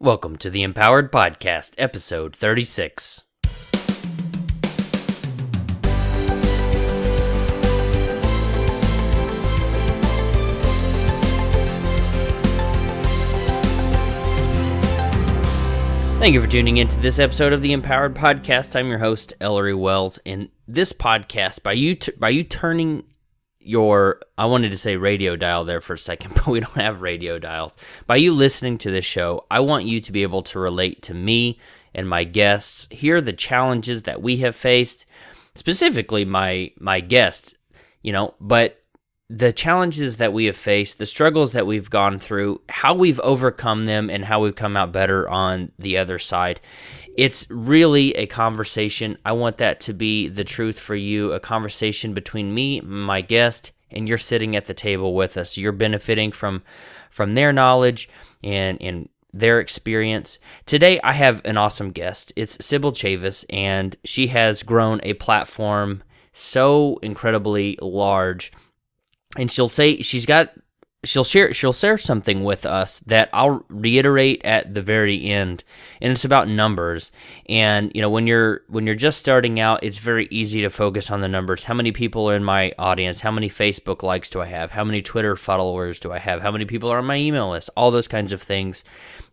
Welcome to the Empowered Podcast, episode 36. Thank you for tuning into this episode of the Empowered Podcast. I'm your host, Ellery Wells, and this podcast, by you turning your, I wanted to say radio dial there for a second, but we don't have radio dials. By you listening to this show, I want you to be able to relate to me and my guests, hear the challenges that we have faced, specifically my guests, but the challenges that we have faced, the struggles that we've gone through, how we've overcome them, and how we've come out better on the other side. It's really a conversation. I want that to be the truth for you, a conversation between me, my guest, and you're sitting at the table with us. You're benefiting from their knowledge and their experience. Today, I have an awesome guest. It's Sibyl Chavis, and she has grown a platform so incredibly large. And she'll share something with us that I'll reiterate at the very end, and it's about numbers. And when you're just starting out, it's very easy to focus on the numbers. How many people are in my audience? How many Facebook likes do I have? How many Twitter followers do I have? How many people are on my email list? All those kinds of things.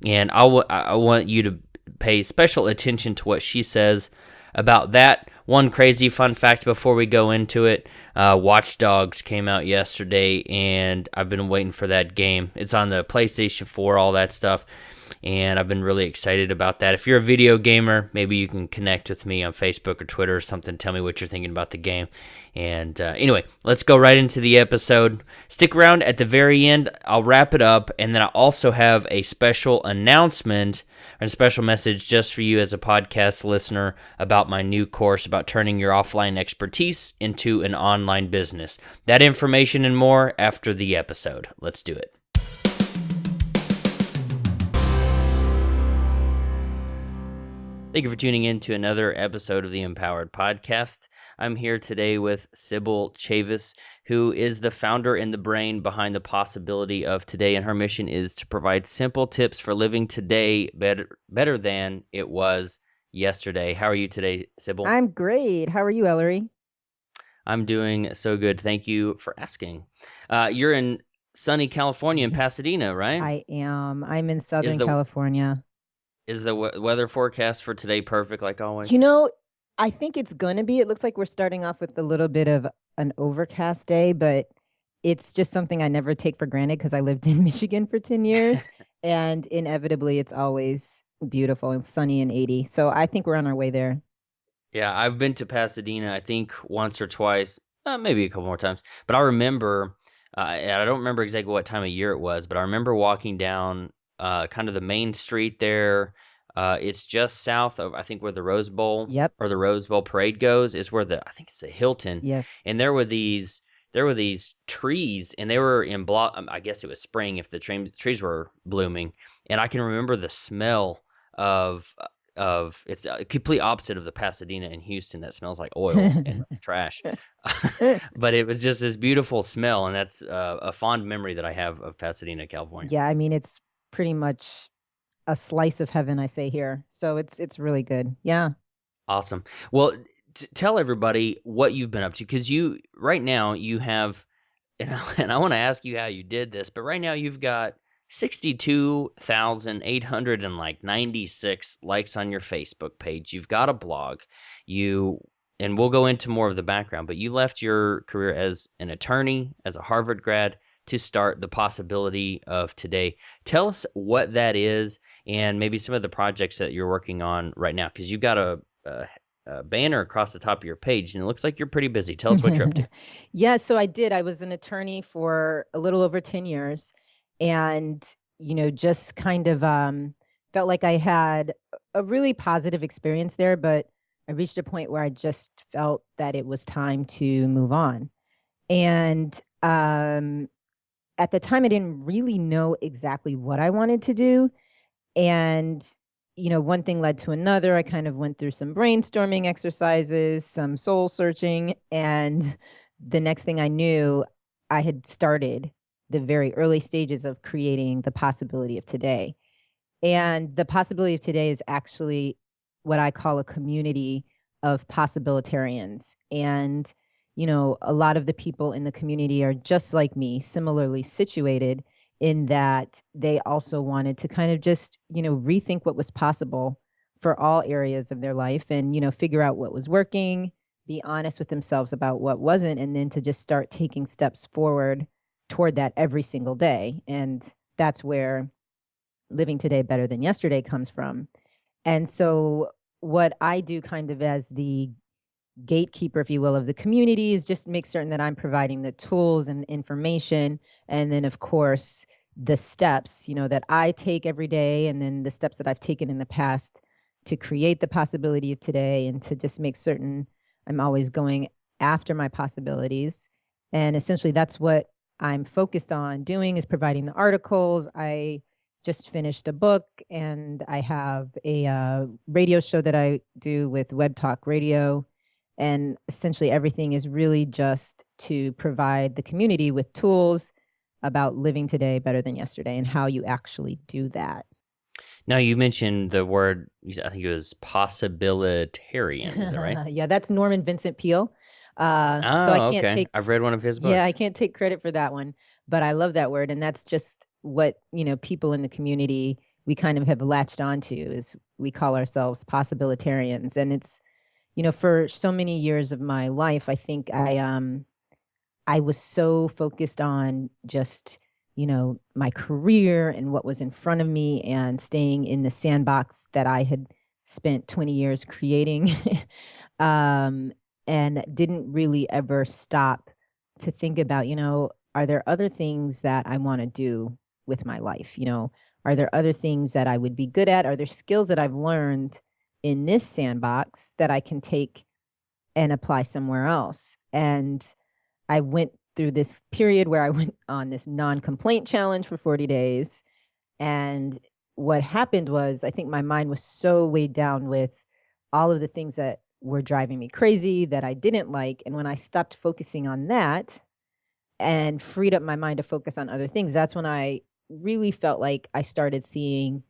And I want you to pay special attention to what she says about that. One crazy fun fact before we go into it, Watch Dogs came out yesterday, and I've been waiting for that game. It's on the PlayStation 4, all that stuff, and I've been really excited about that. If you're a video gamer, maybe you can connect with me on Facebook or Twitter or something. Tell me what you're thinking about the game. And anyway, let's go right into the episode. Stick around at the very end. I'll wrap it up, and then I also have a special announcement or a special message just for you as a podcast listener about my new course about turning your offline expertise into an online business. That information and more after the episode. Let's do it. Thank you for tuning in to another episode of the Empowered Podcast. I'm here today with Sibyl Chavis, who is the founder and the brain behind the possibility of today, and her mission is to provide simple tips for living today better than it was yesterday. How are you today, Sibyl? I'm great. How are you, Ellery? I'm doing so good. Thank you for asking. You're in sunny California in Pasadena, right? I am. I'm in Southern California. Is the weather forecast for today perfect like always? I think it's going to be. It looks like we're starting off with a little bit of an overcast day, but it's just something I never take for granted because I lived in Michigan for 10 years, and inevitably it's always beautiful and sunny and 80. So I think we're on our way there. Yeah, I've been to Pasadena, I think once or twice, maybe a couple more times. But I remember, and I don't remember exactly what time of year it was, but I remember walking down kind of the main street there. It's just south of, I think, where the Rose Bowl or the Rose Bowl parade goes. Is where I think it's the Hilton. Yes. And there were these trees, and they were in I guess it was spring if the trees were blooming. And I can remember the smell of it's a complete opposite of the Pasadena in Houston that smells like oil and trash. But it was just this beautiful smell, and that's a fond memory that I have of Pasadena, California. Yeah, I mean, it's pretty much a slice of heaven, I say here. So it's really good. Yeah. Awesome. Well, tell everybody what you've been up to, because right now you have, and I want to ask you how you did this, but right now you've got 62,896 likes on your Facebook page. You've got a blog. And we'll go into more of the background, but you left your career as an attorney, as a Harvard grad, to start the possibility of today. Tell us what that is and maybe some of the projects that you're working on right now, because you've got a banner across the top of your page, and it looks like you're pretty busy. Tell us what you're up to. Yeah, so I did. I was an attorney for a little over 10 years, and, just kind of felt like I had a really positive experience there, but I reached a point where I just felt that it was time to move on. And at the time, I didn't really know exactly what I wanted to do. And, one thing led to another. I kind of went through some brainstorming exercises, some soul searching. And the next thing I knew, I had started the very early stages of creating the possibility of today. And the possibility of today is actually what I call a community of possibilitarians. And, a lot of the people in the community are just like me, similarly situated in that they also wanted to kind of just, rethink what was possible for all areas of their life and, figure out what was working, be honest with themselves about what wasn't, and then to just start taking steps forward toward that every single day. And that's where living today better than yesterday comes from. And so, what I do kind of as the gatekeeper, if you will, of the community is just make certain that I'm providing the tools and information. And then, of course, the steps, that I take every day, and then the steps that I've taken in the past to create the possibility of today and to just make certain I'm always going after my possibilities. And essentially, that's what I'm focused on doing is providing the articles. I just finished a book and I have a radio show that I do with Web Talk Radio, and essentially, everything is really just to provide the community with tools about living today better than yesterday and how you actually do that. Now, you mentioned the word, I think it was possibilitarian. Is that right? Yeah, that's Norman Vincent Peale. So I Oh, can't okay. take, I've read one of his yeah, I books. can't take credit for that one, but I love that word. And that's just what, people in the community, we kind of have latched onto is we call ourselves possibilitarians. And it's, for so many years of my life, I think I was so focused on just, my career and what was in front of me and staying in the sandbox that I had spent 20 years creating. um, and didn't really ever stop to think about, are there other things that I want to do with my life? Are there other things that I would be good at? Are there skills that I've learned in this sandbox that I can take and apply somewhere else? And I went through this period where I went on this non-complaint challenge for 40 days. And what happened was, I think my mind was so weighed down with all of the things that were driving me crazy that I didn't like. And when I stopped focusing on that and freed up my mind to focus on other things, that's when I really felt like I started seeing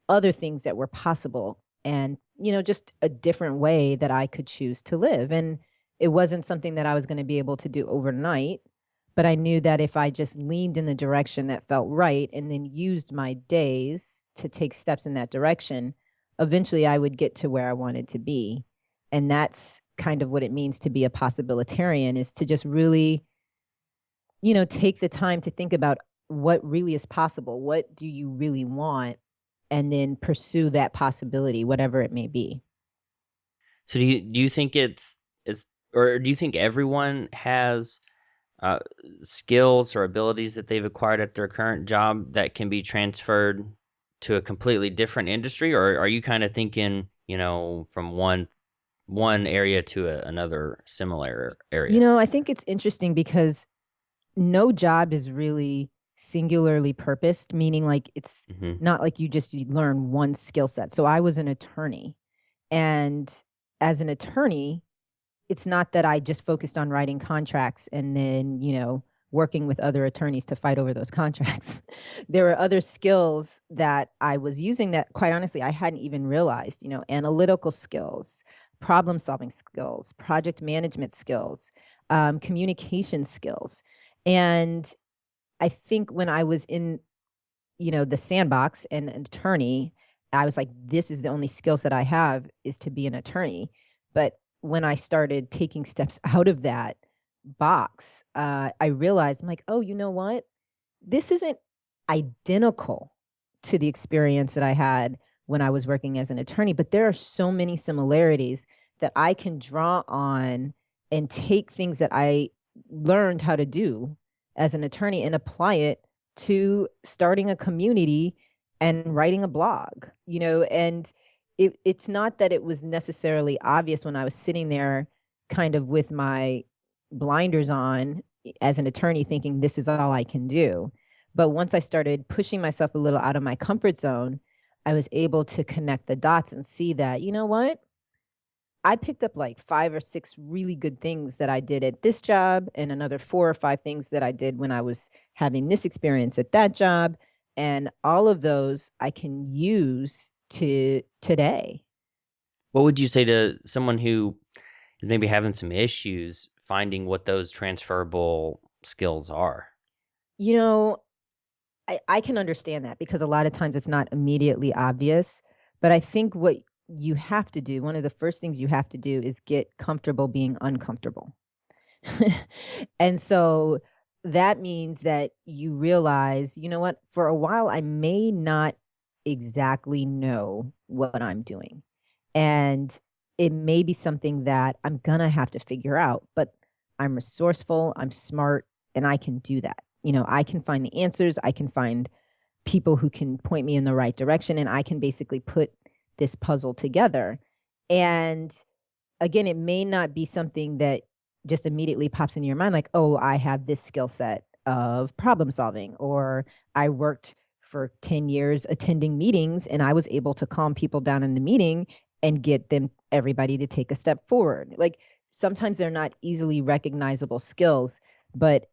other things that were possible and, just a different way that I could choose to live. And it wasn't something that I was going to be able to do overnight, but I knew that if I just leaned in the direction that felt right and then used my days to take steps in that direction, eventually I would get to where I wanted to be. And that's kind of what it means to be a possibilitarian, is to just really, take the time to think about what really is possible. What do you really want? And then pursue that possibility, whatever it may be. So do you think it's or do you think everyone has uh, skills or abilities that they've acquired at their current job that can be transferred to a completely different industry, or are you kind of thinking, from one area to another similar area? I think it's interesting because no job is really singularly purposed, meaning like it's Hmm. not like you learn one skill set. So I was an attorney, and as an attorney, it's not that I just focused on writing contracts and then, working with other attorneys to fight over those contracts. There were other skills that I was using that, quite honestly, I hadn't even realized, analytical skills, problem solving skills, project management skills, communication skills. And I think when I was in, the sandbox and an attorney, I was like, this is the only skill set I have is to be an attorney. But when I started taking steps out of that box, I realized I'm like, oh, you know what? This isn't identical to the experience that I had when I was working as an attorney, but there are so many similarities that I can draw on and take things that I learned how to do as an attorney and apply it to starting a community and writing a blog, and it's not that it was necessarily obvious when I was sitting there kind of with my blinders on as an attorney thinking this is all I can do. But once I started pushing myself a little out of my comfort zone, I was able to connect the dots and see that, you know what? I picked up like 5 or 6 really good things that I did at this job and another 4 or 5 things that I did when I was having this experience at that job. And all of those I can use to today. What would you say to someone who is maybe having some issues finding what those transferable skills are? You know, I can understand that because a lot of times it's not immediately obvious. But I think what you have to do, one of the first things you have to do is get comfortable being uncomfortable. And so that means that you realize, you know what, for a while, I may not exactly know what I'm doing. And it may be something that I'm going to have to figure out, but I'm resourceful, I'm smart, and I can do that. I can find the answers, I can find people who can point me in the right direction, and I can basically put this puzzle together. And again, it may not be something that just immediately pops into your mind, like, oh, I have this skill set of problem solving, or I worked for 10 years attending meetings and I was able to calm people down in the meeting and get them, everybody to take a step forward. Like sometimes they're not easily recognizable skills, but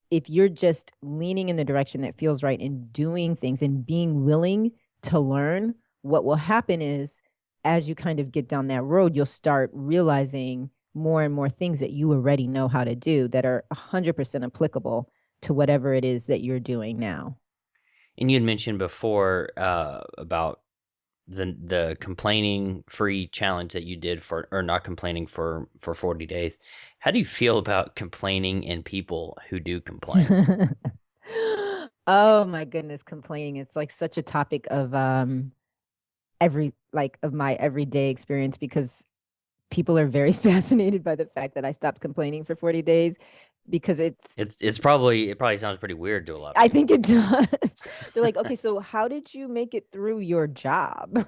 if you're just leaning in the direction that feels right and doing things and being willing to learn, what will happen is as you kind of get down that road, you'll start realizing more and more things that you already know how to do that are 100% applicable to whatever it is that you're doing now. And you had mentioned before about the complaining free challenge that you did for, or not complaining for 40 days. How do you feel about complaining and people who do complain? Oh my goodness, complaining. It's like such a topic of every like of my everyday experience because people are very fascinated by the fact that I stopped complaining for 40 days because It probably sounds pretty weird to a lot of I think people. it does. They're like, okay, so how did you make it through your job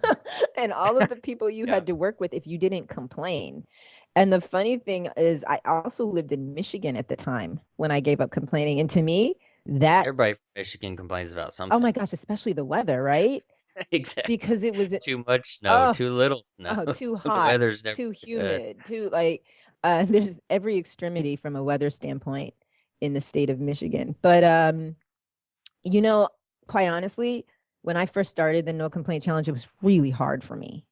and all of the people you Yeah. had to work with if you didn't complain? And the funny thing is, I also lived in Michigan at the time when I gave up complaining. And to me, that, Everybody from Michigan complains about oh my something. gosh, especially the weather, right? Exactly. Because it was, Too much snow, oh, too little snow. oh, too The hot, weather's never too good. humid, too like there's every extremity from a weather standpoint in the state of Michigan. But you know, quite honestly, when I first started the no complaint challenge, it was really hard for me.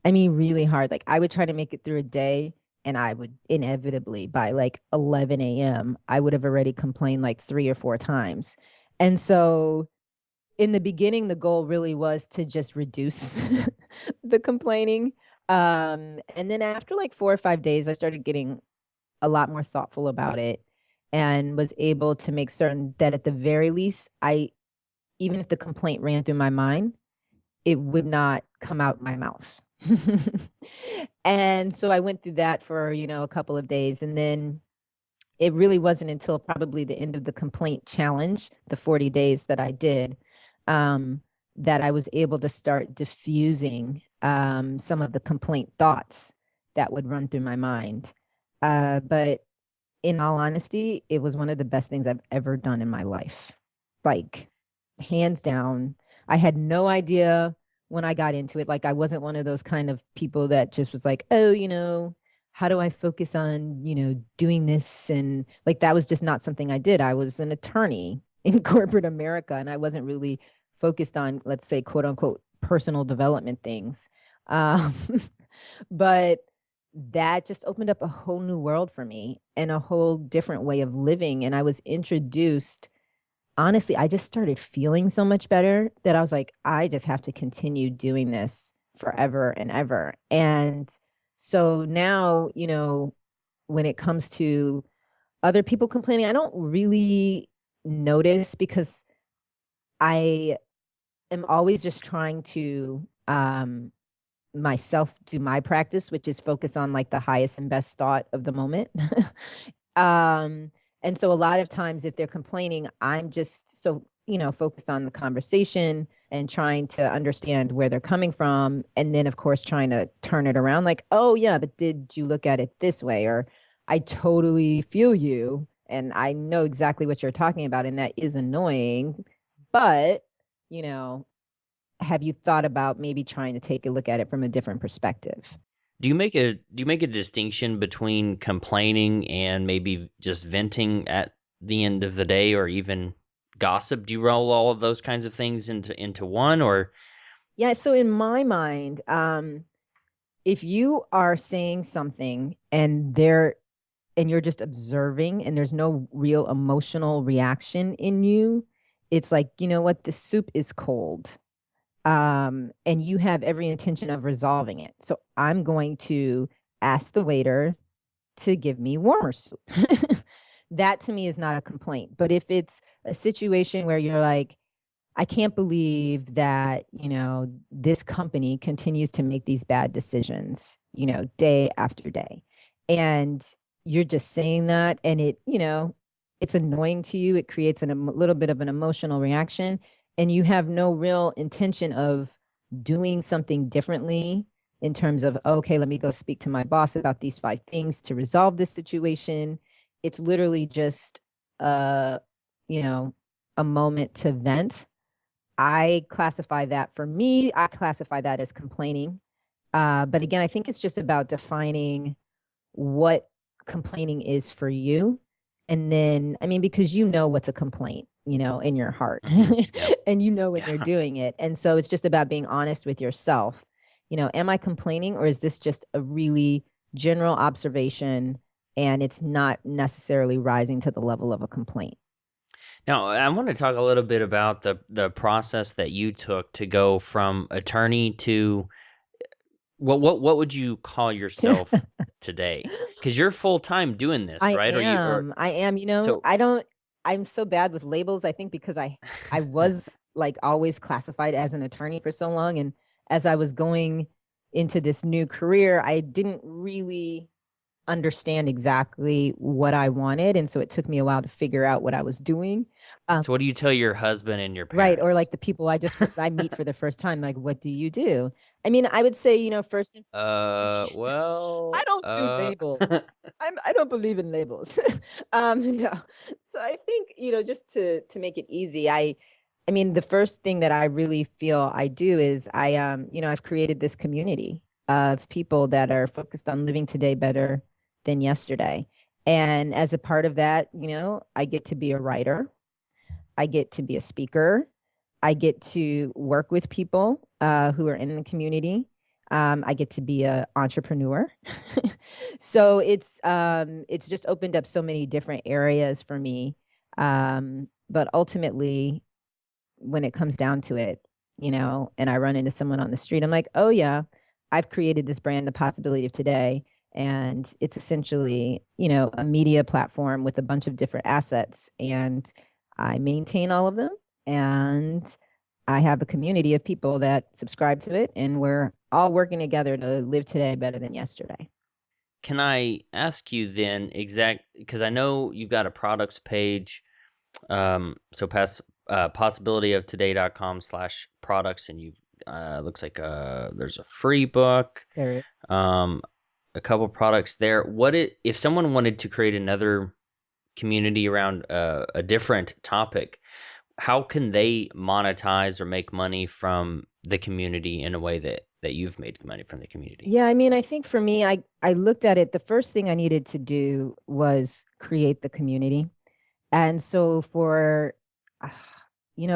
I mean, really hard. Like I would try to make it through a day and I would inevitably by like 11 a.m., I would have already complained like 3 or 4 times. And so in the beginning, the goal really was to just reduce the complaining. And then after like 4 or 5 days, I started getting a lot more thoughtful about it and was able to make certain that at the very least, even if the complaint ran through my mind, it would not come out my mouth. And so I went through that for, a couple of days. And then it really wasn't until probably the end of the complaint challenge, the 40 days that I did, um, that I was able to start diffusing some of the complaint thoughts that would run through my mind. But in all honesty, it was one of the best things I've ever done in my life. Like, hands down. I had no idea when I got into it. Like, I wasn't one of those kind of people that just was like, oh, how do I focus on, doing this? And like, that was just not something I did. I was an attorney in corporate America, and I wasn't really focused on, let's say, quote unquote, personal development things. Um, but that just opened up a whole new world for me and a whole different way of living. And I was introduced, honestly, I just started feeling so much better that I was like, I just have to continue doing this forever and ever. And so now, when it comes to other people complaining, I don't really notice because I am always just trying to myself do my practice, which is focus on like the highest and best thought of the moment. um, and so a lot of times if they're complaining, I'm just so, focused on the conversation and trying to understand where they're coming from. And then of course trying to turn it around like, oh yeah, but did you look at it this way? Or I totally feel you and I know exactly what you're talking about. And that is annoying. But, you know, have you thought about maybe trying to take a look at it from a different perspective? Do you make a distinction between complaining and maybe just venting at the end of the day, or even gossip? Do you roll all of those kinds of things into one, or? Yeah, so in my mind, if you are saying something and you're just observing and there's no real emotional reaction in you, it's like, you know what, the soup is cold. And you have every intention of resolving it. So I'm going to ask the waiter to give me warmer soup. That to me is not a complaint. But if it's a situation where you're like, I can't believe that, this company continues to make these bad decisions, day after day. And you're just saying that and it's annoying to you. It creates a little bit of an emotional reaction and you have no real intention of doing something differently in terms of, okay, let me go speak to my boss about these 5 things to resolve this situation. It's literally just, uh, you know, a moment to vent. I classify that as complaining. But again, I think it's just about defining what complaining is for you. And then, I mean, because you know what's a complaint, in your heart, Yep. and you know when you're Yeah. doing it. And so it's just about being honest with yourself. Am I complaining or is this just a really general observation and it's not necessarily rising to the level of a complaint? Now, I want to talk a little bit about the process that you took to go from attorney to what would you call yourself today? Because you're full time doing this, I right? Or you or am. I am. so I'm so bad with labels, I think because I was like always classified as an attorney for so long. And as I was going into this new career, I didn't really understand exactly what I wanted. And so it took me a while to figure out what I was doing. Um, so what do you tell your husband and your right. Or parents? like the people I meet for the first time, like, what do you do? I mean, I would say, first and I Well, don't do labels. I don't believe in labels. No. So I think, just to make it easy, I mean, the first thing that I really feel I do is I've created this community of people that are focused on living today better than yesterday. And as a part of that, I get to be a writer. I get to be a speaker. I get to work with people who are in the community. I get to be an entrepreneur. So it's just opened up so many different areas for me. But ultimately, when it comes down to it, and I run into someone on the street, I'm like, oh yeah, I've created this brand, The Possibility of Today. And it's essentially, a media platform with a bunch of different assets. And I maintain all of them. And I have a community of people that subscribe to it. And we're all working together to live today better than yesterday. can I ask you then because I know you've got a products page, so possibilityof today.com/products, and you looks like there's a free book, There is. um, a couple products there. If someone wanted to create another community around a different topic? How can they monetize or make money from the community in a way that you've made money from the community? Yeah, I mean, I think for me, I looked at it. The first thing I needed to do was create the community. And so uh,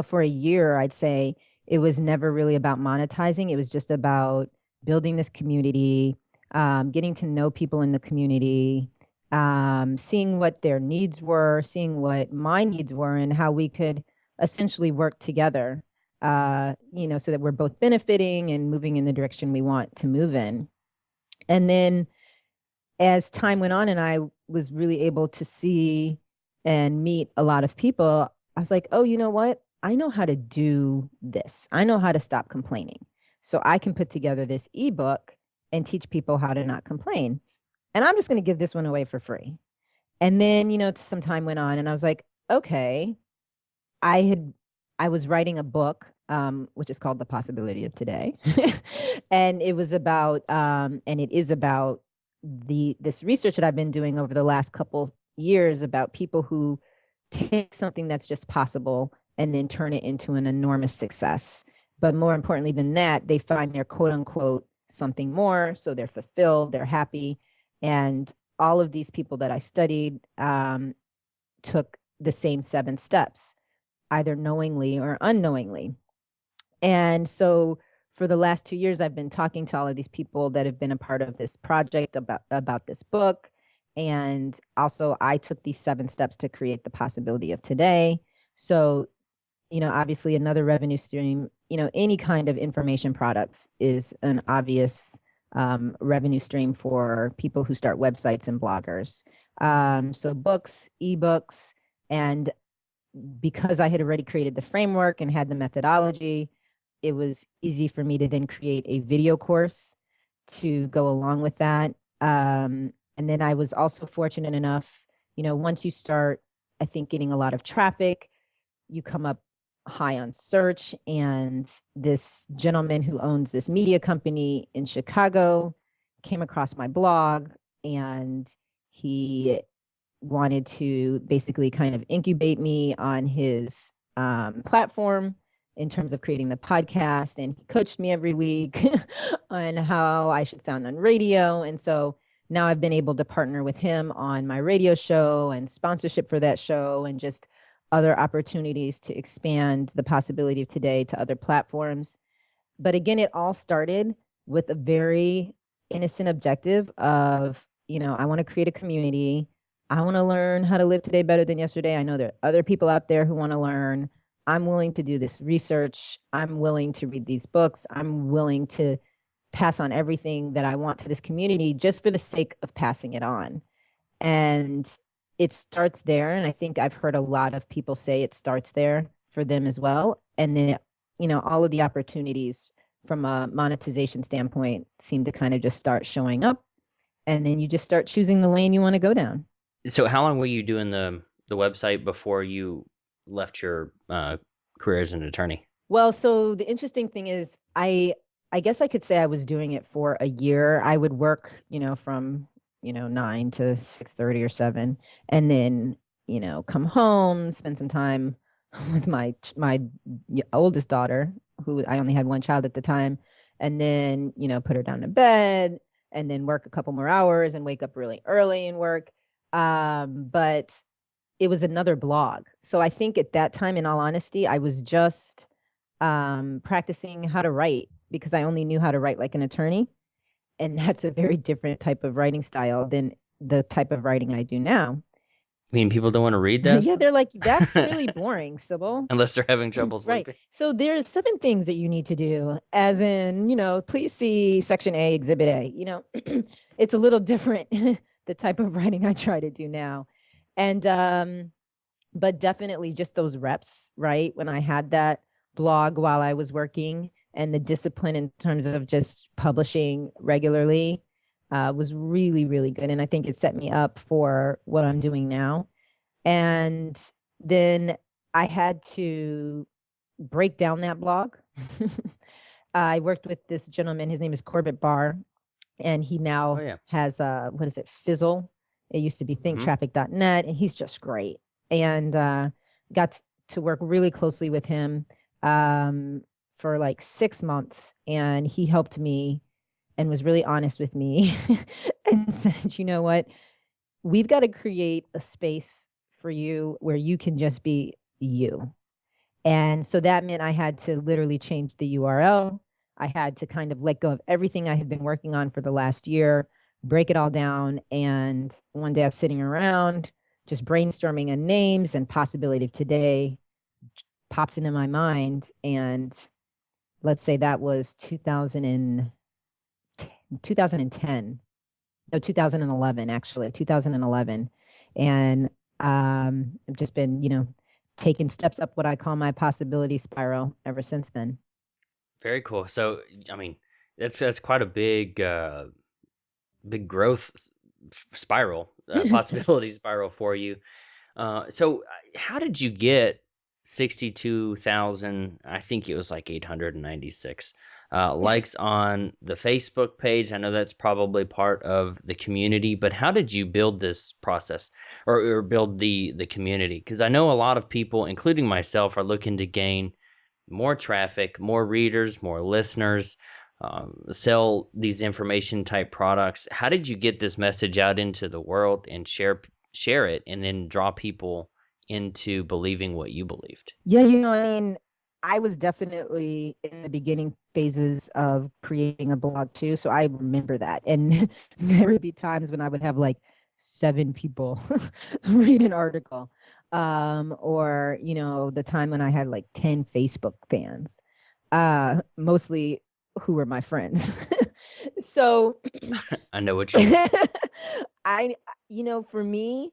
for a year, I'd say it was never really about monetizing. It was just about building this community, getting to know people in the community, seeing what their needs were, seeing what my needs were, and how we could essentially work together, so that we're both benefiting and moving in the direction we want to move in. And then as time went on and I was really able to see and meet a lot of people, I was like, oh, you know what? I know how to do this. I know how to stop complaining. So I can put together this ebook and teach people how to not complain. And I'm just going to give this one away for free. And then, some time went on and I was like, okay, I had I was writing a book, which is called The Possibility of Today. And it was about and it is about this research that I've been doing over the last couple years about people who take something that's just possible and then turn it into an enormous success. But more importantly than that, they find their quote unquote something more. So they're fulfilled, they're happy. And all of these people that I studied took the same 7 steps. either knowingly or unknowingly. And so for the last 2 years, I've been talking to all of these people that have been a part of this project about this book. And also, I took these 7 steps to create the possibility of today. So, obviously, another revenue stream, any kind of information products is an obvious revenue stream for people who start websites and bloggers. So, books, ebooks, and because I had already created the framework and had the methodology, it was easy for me to then create a video course to go along with that. And then I was also fortunate enough, once you start, I think, getting a lot of traffic, you come up high on search. And this gentleman who owns this media company in Chicago came across my blog, and he wanted to basically kind of incubate me on his platform in terms of creating the podcast. And he coached me every week on how I should sound on radio. And so now I've been able to partner with him on my radio show and sponsorship for that show, and just other opportunities to expand the possibility of today to other platforms. But again, it all started with a very innocent objective of, I want to create a community. I want to learn how to live today better than yesterday. I know there are other people out there who want to learn. I'm willing to do this research. I'm willing to read these books. I'm willing to pass on everything that I want to this community just for the sake of passing it on. And it starts there. And I think I've heard a lot of people say it starts there for them as well. And then, all of the opportunities from a monetization standpoint seem to kind of just start showing up. And then you just start choosing the lane you want to go down. So how long were you doing the website before you left your career as an attorney? Well, so the interesting thing is I guess I could say I was doing it for a year. I would work, from 9 to 6:30 or 7, and then come home, spend some time with my oldest daughter, who I only had one child at the time, and then put her down to bed, and then work a couple more hours and wake up really early and work. But it was another blog. So I think at that time, in all honesty, I was just practicing how to write, because I only knew how to write like an attorney. And that's a very different type of writing style than the type of writing I do now. I mean, people don't want to read that? Yeah, they're like, that's really boring, Sibyl. Unless they're having trouble Right. sleeping. So there's 7 things that you need to do, as in, please see Section A, Exhibit A. It's a little different, the type of writing I try to do now. And, but definitely just those reps, right? When I had that blog while I was working, and the discipline in terms of just publishing regularly was really, really good. And I think it set me up for what I'm doing now. And then I had to break down that blog. I worked with this gentleman. His name is Corbett Barr, and he now has what is it, Fizzle? It used to be thinktraffic.net, and he's just great. And got to work really closely with him for like 6 months, and he helped me and was really honest with me and said, you know what, we've got to create a space for you where you can just be you. And so that meant I had to literally change the URL. I had to kind of let go of everything I had been working on for the last year, break it all down. And one day I was sitting around just brainstorming on names, and possibility of today pops into my mind. And let's say that was 2010, no, 2011, actually, 2011. And I've just been, taking steps up what I call my possibility spiral ever since then. Very cool. So, I mean, that's quite a big growth spiral, possibility spiral for you. So how did you get 62,000, I think it was like 896 likes on the Facebook page? I know that's probably part of the community, but how did you build this process, or build the community? Because I know a lot of people, including myself, are looking to gain more traffic, more readers, more listeners, sell these information type products. How did you get this message out into the world and share it, and then draw people into believing what you believed? Yeah, I mean, I was definitely in the beginning phases of creating a blog too, so I remember that. And there would be times when I would have like 7 people read an article, or the time when I had like 10 Facebook fans, mostly who were my friends. So I know what you mean. I, for me,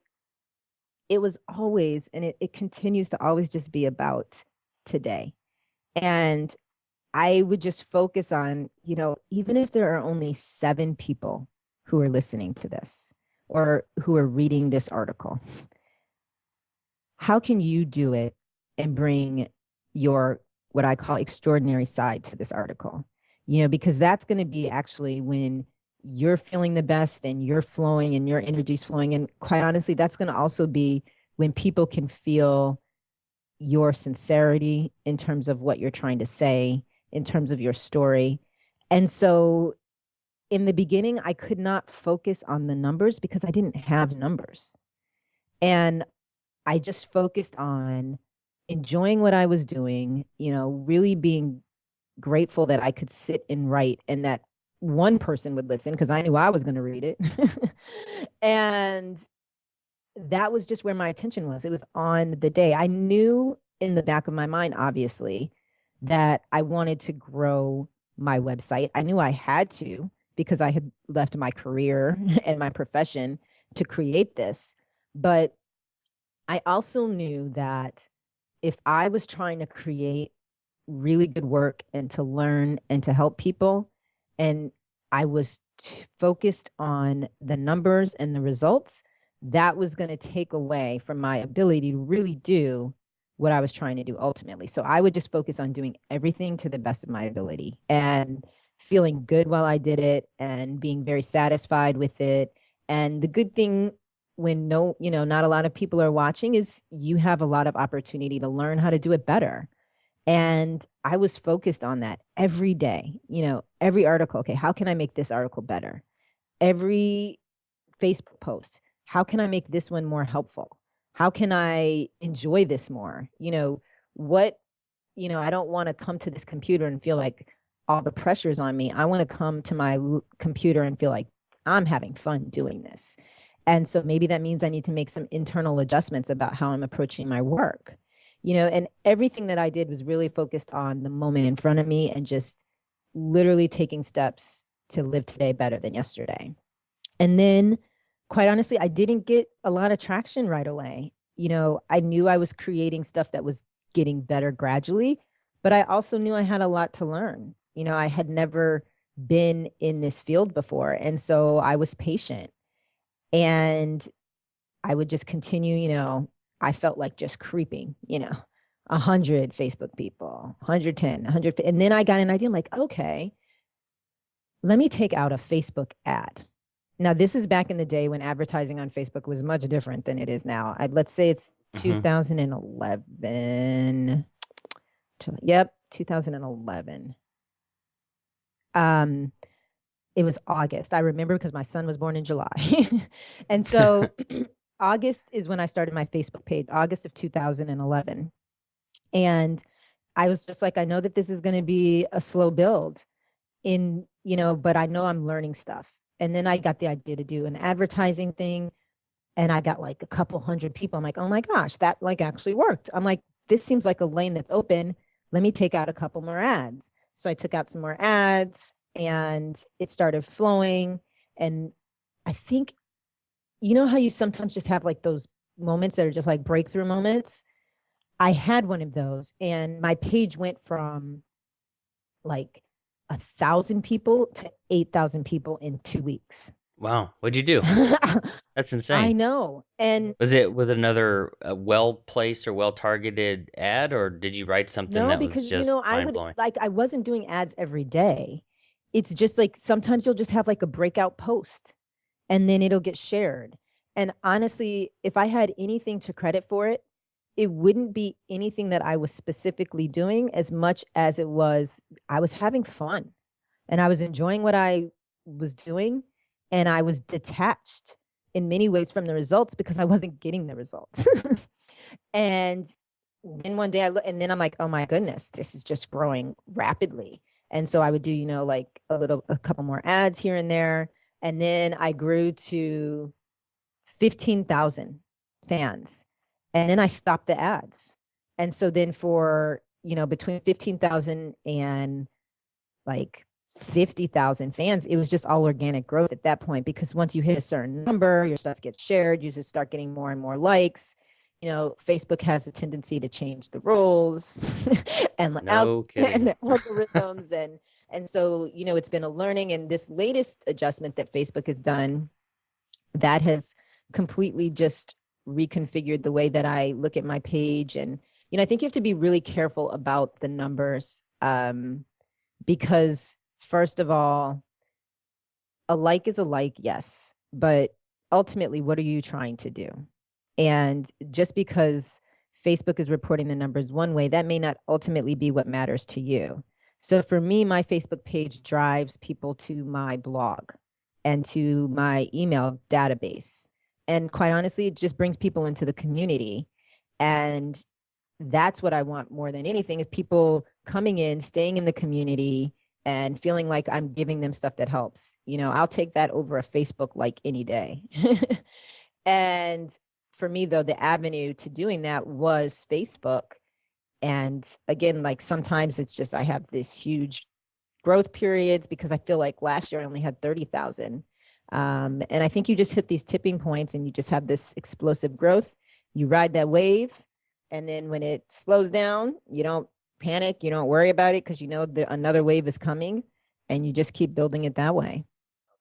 it was always, and it continues to always just be about today. And I would just focus on, even if there are only 7 people who are listening to this or who are reading this article, how can you do it and bring your, what I call extraordinary side to this article? Because that's going to be actually when you're feeling the best and you're flowing and your energy's flowing. And quite honestly, that's going to also be when people can feel your sincerity in terms of what you're trying to say, in terms of your story. And so in the beginning, I could not focus on the numbers because I didn't have numbers. And I just focused on enjoying what I was doing, really being grateful that I could sit and write and that one person would listen because I knew I was going to read it. And that was just where my attention was. It was on the day. I knew in the back of my mind, obviously, that I wanted to grow my website. I knew I had to because I had left my career and my profession to create this. But I also knew that if I was trying to create really good work and to learn and to help people, and I was focused on the numbers and the results, that was going to take away from my ability to really do what I was trying to do ultimately. So I would just focus on doing everything to the best of my ability and feeling good while I did it and being very satisfied with it. And the good thing when not a lot of people are watching is you have a lot of opportunity to learn how to do it better. And I was focused on that every day, every article. Okay, how can I make this article better? Every Facebook post, how can I make this one more helpful? How can I enjoy this more? What, I don't want to come to this computer and feel like all the pressure is on me. I want to come to my computer and feel like I'm having fun doing this. And so maybe that means I need to make some internal adjustments about how I'm approaching my work. And everything that I did was really focused on the moment in front of me and just literally taking steps to live today better than yesterday. And then, quite honestly, I didn't get a lot of traction right away. I knew I was creating stuff that was getting better gradually, but I also knew I had a lot to learn. I had never been in this field before. And so I was patient and I would just continue, I felt like just creeping, 100 Facebook people, 110, 100. And then I got an idea. I'm like, okay, let me take out a Facebook ad. Now, this is back in the day when advertising on Facebook was much different than it is now. Let's say it's 2011. Yep, 2011. It was August. I remember because my son was born in July. And so August is when I started my Facebook page, August of 2011. And I was just like, I know that this is going to be a slow build but I know I'm learning stuff. And then I got the idea to do an advertising thing and I got like a couple hundred people. I'm like, oh my gosh, that like actually worked. I'm like, this seems like a lane that's open. Let me take out a couple more ads. So I took out some more ads and it started flowing. And I think, how you sometimes just have like those moments that are just like breakthrough moments. I had one of those and my page went from like 1,000 people to 8,000 people in 2 weeks. Wow, what'd you do? That's insane. I know. And Was it another well placed or well targeted ad, or did you write something no, that was because just I mind would blowing? like I wasn't doing ads every day. It's just like sometimes you'll just have like a breakout post and then it'll get shared. And honestly, if I had anything to credit for it, it wouldn't be anything that I was specifically doing as much as it was I was having fun and I was enjoying what I was doing and I was detached in many ways from the results because I wasn't getting the results. And then one day I look, and then I'm like, oh my goodness, this is just growing rapidly. And so I would do, like a couple more ads here and there. And then I grew to 15,000 fans. And then I stopped the ads. And so then for, between 15,000 and like 50,000 fans, it was just all organic growth at that point, because once you hit a certain number, your stuff gets shared, you just start getting more and more likes. Facebook has a tendency to change the rules and No and kidding. the algorithms, and so it's been a learning. And this latest adjustment that Facebook has done, that has completely just reconfigured the way that I look at my page. And I think you have to be really careful about the numbers, because first of all, a like is a like, yes, but ultimately, what are you trying to do? And just because Facebook is reporting the numbers one way, that may not ultimately be what matters to you. So for me, my Facebook page drives people to my blog and to my email database. And quite honestly, it just brings people into the community. And that's what I want more than anything, is people coming in, staying in the community, and feeling like I'm giving them stuff that helps. I'll take that over a Facebook like any day. And for me, though, the avenue to doing that was Facebook. And again, like sometimes it's just I have this huge growth periods, because I feel like last year I only had 30,000. And I think you just hit these tipping points and you just have this explosive growth. You ride that wave. And then when it slows down, you don't panic, you don't worry about it, because another wave is coming, and you just keep building it that way.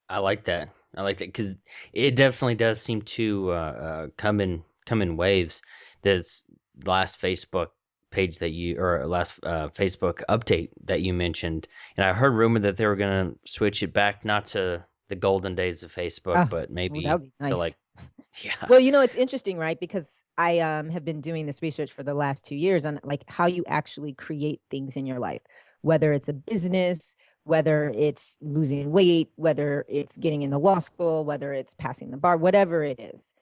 I like that. I like that because it definitely does seem to come in waves. This last Facebook page that you or last Facebook update that you mentioned, and I heard rumor that they were gonna switch it back, not to the golden days of Facebook, Oh, but well, that maybe would be to nice. like, yeah. Well, it's interesting, right? Because I have been doing this research for the last 2 years on like how you actually create things in your life, whether it's a business, whether it's losing weight, whether it's getting into law school, whether it's passing the bar, whatever it is.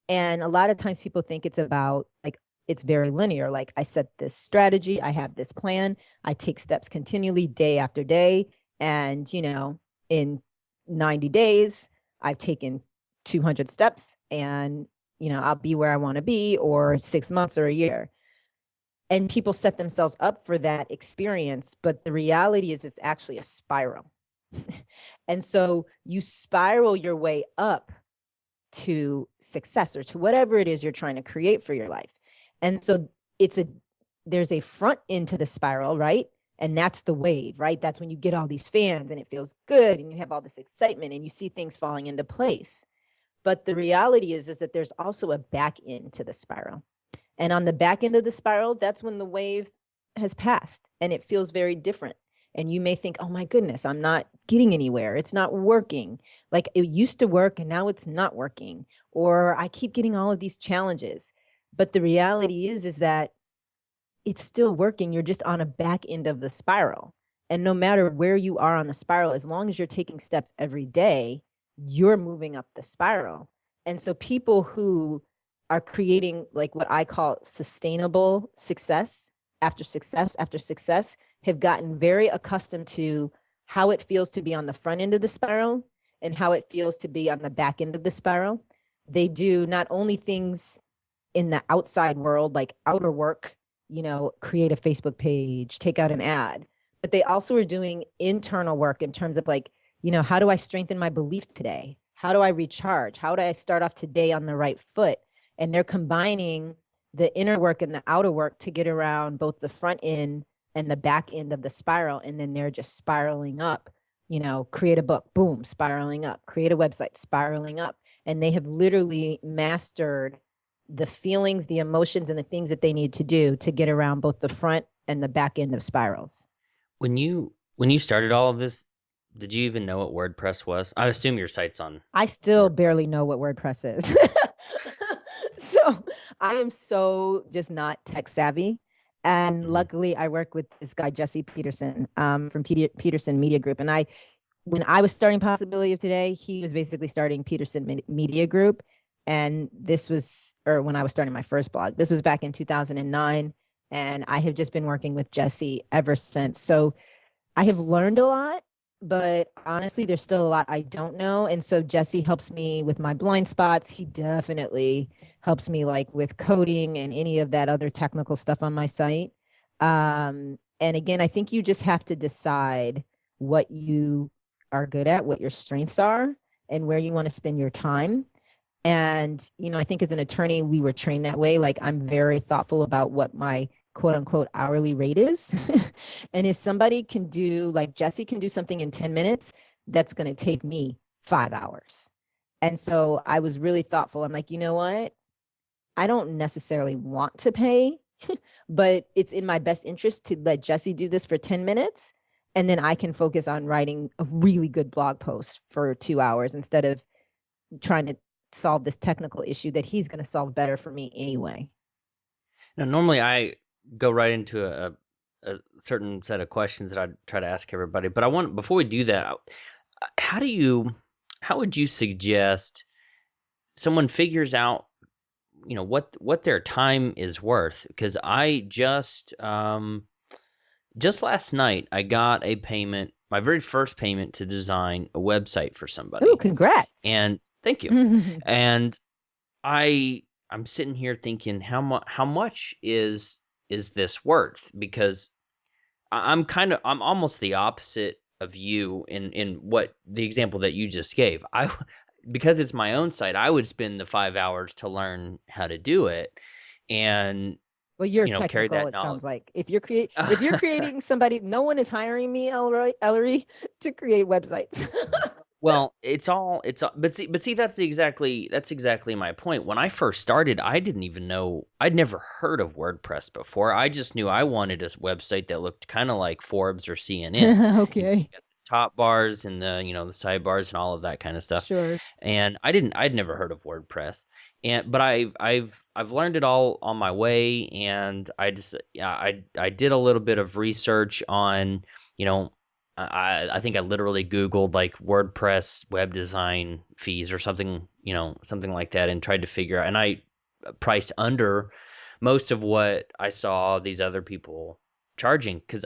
And a lot of times people think it's about like, it's very linear. Like, I set this strategy, I have this plan, I take steps continually day after day. And, in 90 days, I've taken 200 steps, and I'll be where I want to be, or 6 months or a year. And people set themselves up for that experience, but the reality is it's actually a spiral. And so you spiral your way up to success, or to whatever it is you're trying to create for your life. And so there's a front end to the spiral, right? And that's the wave, right? That's when you get all these fans and it feels good and you have all this excitement and you see things falling into place. But the reality is that there's also a back end to the spiral. And on the back end of the spiral, that's when the wave has passed and it feels very different. And you may think, oh my goodness, I'm not getting anywhere. It's not working. Like it used to work and now it's not working. Or I keep getting all of these challenges. But the reality is that it's still working. You're just on a back end of the spiral. And no matter where you are on the spiral, as long as you're taking steps every day, you're moving up the spiral. And so people who are creating like what I call sustainable success after success have gotten very accustomed to how it feels to be on the front end of the spiral and how it feels to be on the back end of the spiral. They do not only things in the outside world, like outer work, create a Facebook page, take out an ad, but they also are doing internal work in terms of like, how do I strengthen my belief today? How do I recharge? How do I start off today on the right foot? And they're combining the inner work and the outer work to get around both the front end and the back end of the spiral. And then they're just spiraling up, create a book, boom, spiraling up, create a website, spiraling up. And they have literally mastered the feelings, the emotions, and the things that they need to do to get around both the front and the back end of spirals. When you started all of this, did you even know what WordPress was? I assume your site's on I still WordPress. barely know what WordPress is. So I am so just not tech savvy. And Hmm. luckily, I work with this guy, Jesse Peterson, from Peterson Media Group. When I was starting Possibility of Today, he was basically starting Peterson Media Group. And this was, or when I was starting my first blog, this was back in 2009. And I have just been working with Jesse ever since. So I have learned a lot, but honestly, there's still a lot I don't know. And so Jesse helps me with my blind spots. He definitely helps me like with coding and any of that other technical stuff on my site. And again, I think you just have to decide what you are good at, what your strengths are, and where you want to spend your time. And, I think as an attorney, we were trained that way. Like, I'm very thoughtful about what my quote unquote hourly rate is. And if somebody can do, like Jesse can do something in 10 minutes, that's going to take me 5 hours. And so I was really thoughtful. I'm like, you know what? I don't necessarily want to pay, but it's in my best interest to let Jesse do this for 10 minutes. And then I can focus on writing a really good blog post for 2 hours instead of trying to solve this technical issue that he's going to solve better for me anyway. Now, normally I go right into a certain set of questions that I try to ask everybody, but before we do that, how would you suggest someone figures out, what their time is worth? Because I just last night I got a payment, my very first payment to design a website for somebody. Ooh, congrats. And thank you. And I'm sitting here thinking, how much is this worth? Because I'm almost the opposite of you in what the example that you just gave. Because it's my own site, I would spend the 5 hours to learn how to do it, and well, you're carry technical. that It knowledge. Sounds like if you're creating somebody, no one is hiring me, Ellery, to create websites. Well, but see, that's exactly my point. When I first started, I didn't even know, I'd never heard of WordPress before. I just knew I wanted a website that looked kind of like Forbes or CNN. Okay. You got the top bars and the sidebars and all of that kind of stuff. Sure. And I'd never heard of WordPress. But I've learned it all on my way, and I did a little bit of research on, I think I literally Googled like WordPress web design fees or something, something like that, and tried to figure out, and I priced under most of what I saw these other people charging, because,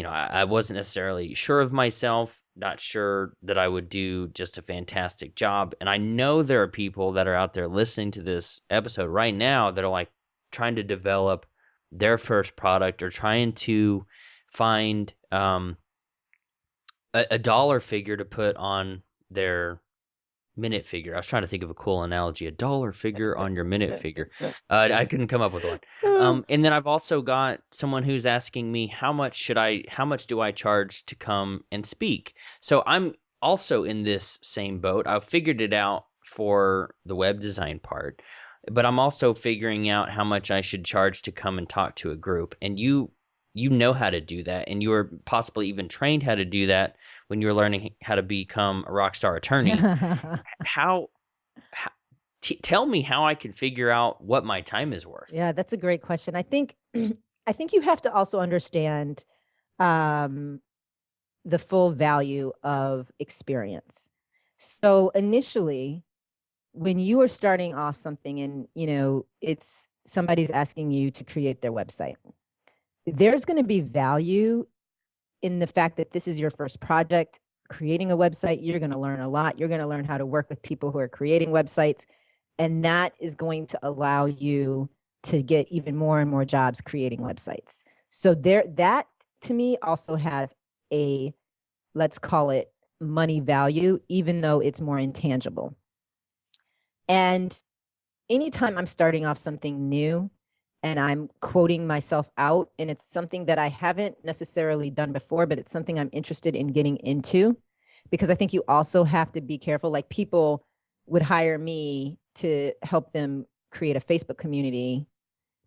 I wasn't necessarily sure of myself, not sure that I would do just a fantastic job. And I know there are people that are out there listening to this episode right now that are like trying to develop their first product or trying to find a dollar figure to put on their minute figure. I was trying to think of a cool analogy. A dollar figure on your minute figure. I couldn't come up with one. And then I've also got someone who's asking me, how much do I charge to come and speak? So I'm also in this same boat. I've figured it out for the web design part, but I'm also figuring out how much I should charge to come and talk to a group. And you know how to do that, and you were possibly even trained how to do that when you were learning how to become a rock star attorney. Tell me how I can figure out what my time is worth. Yeah, that's a great question. I think you have to also understand the full value of experience. So initially, when you are starting off something and, it's somebody's asking you to create their website, there's going to be value in the fact that this is your first project. Creating a website, you're going to learn a lot. You're going to learn how to work with people who are creating websites. And that is going to allow you to get even more and more jobs creating websites. So that to me also has a, let's call it money value, even though it's more intangible. And anytime I'm starting off something new and I'm quoting myself out, and it's something that I haven't necessarily done before, but it's something I'm interested in getting into, because I think you also have to be careful. Like, people would hire me to help them create a Facebook community,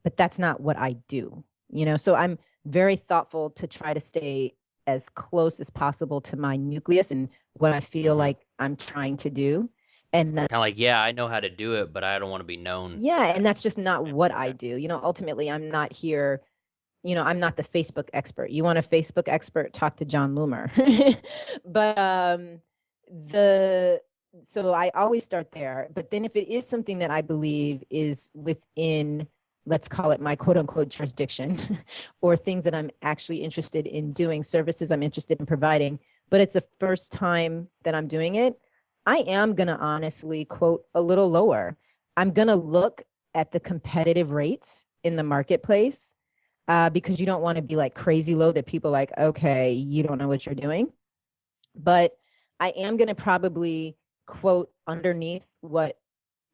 but that's not what I do, So I'm very thoughtful to try to stay as close as possible to my nucleus and what I feel like I'm trying to do. And kind of like, yeah, I know how to do it, but I don't want to be known. Yeah, and that's just not what I do. Ultimately, I'm not here. I'm not the Facebook expert. You want a Facebook expert? Talk to John Loomer. But so I always start there. But then if it is something that I believe is within, let's call it my quote unquote jurisdiction, or things that I'm actually interested in doing, services I'm interested in providing, but it's the first time that I'm doing it, I am going to honestly quote a little lower. I'm going to look at the competitive rates in the marketplace, because you don't want to be like crazy low that people like, okay, you don't know what you're doing. But I am going to probably quote underneath what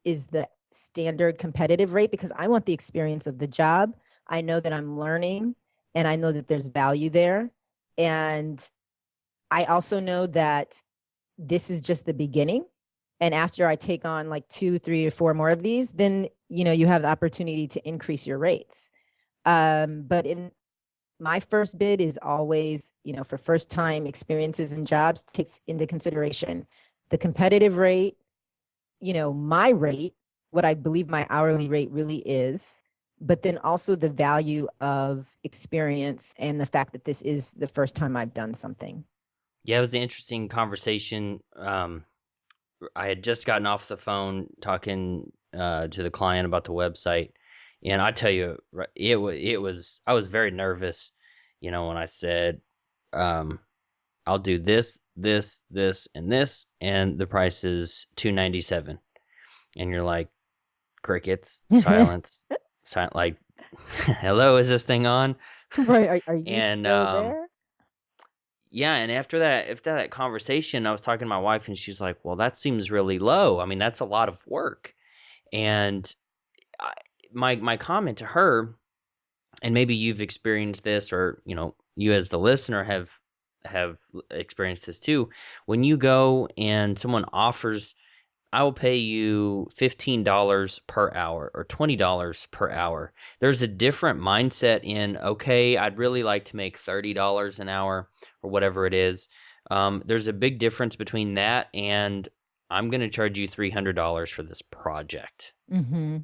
is the standard competitive rate, because I want the experience of the job. I know that I'm learning and I know that there's value there. And I also know that this is just the beginning. And after I take on like 2, 3, or 4 more of these, then, you have the opportunity to increase your rates. But in my first bid is always, for first time experiences and jobs, takes into consideration the competitive rate, my rate, what I believe my hourly rate really is, but then also the value of experience and the fact that this is the first time I've done something. Yeah, it was an interesting conversation. I had just gotten off the phone talking to the client about the website, and I tell you, I was very nervous, when I said, I'll do this, this, this, and the price is $297, and you're like, crickets, silence, like, hello, is this thing on? Right. Are you And still there? yeah, and after that conversation, I was talking to my wife, and she's like, "Well, that seems really low. I mean, that's a lot of work." And I, my comment to her, and maybe you've experienced this, or you as the listener have experienced this too. When you go and someone offers, I will pay you $15 per hour or $20 per hour. There's a different mindset in, okay, I'd really like to make $30 an hour or whatever it is. There's a big difference between that and I'm going to charge you $300 for this project. Mm-hmm.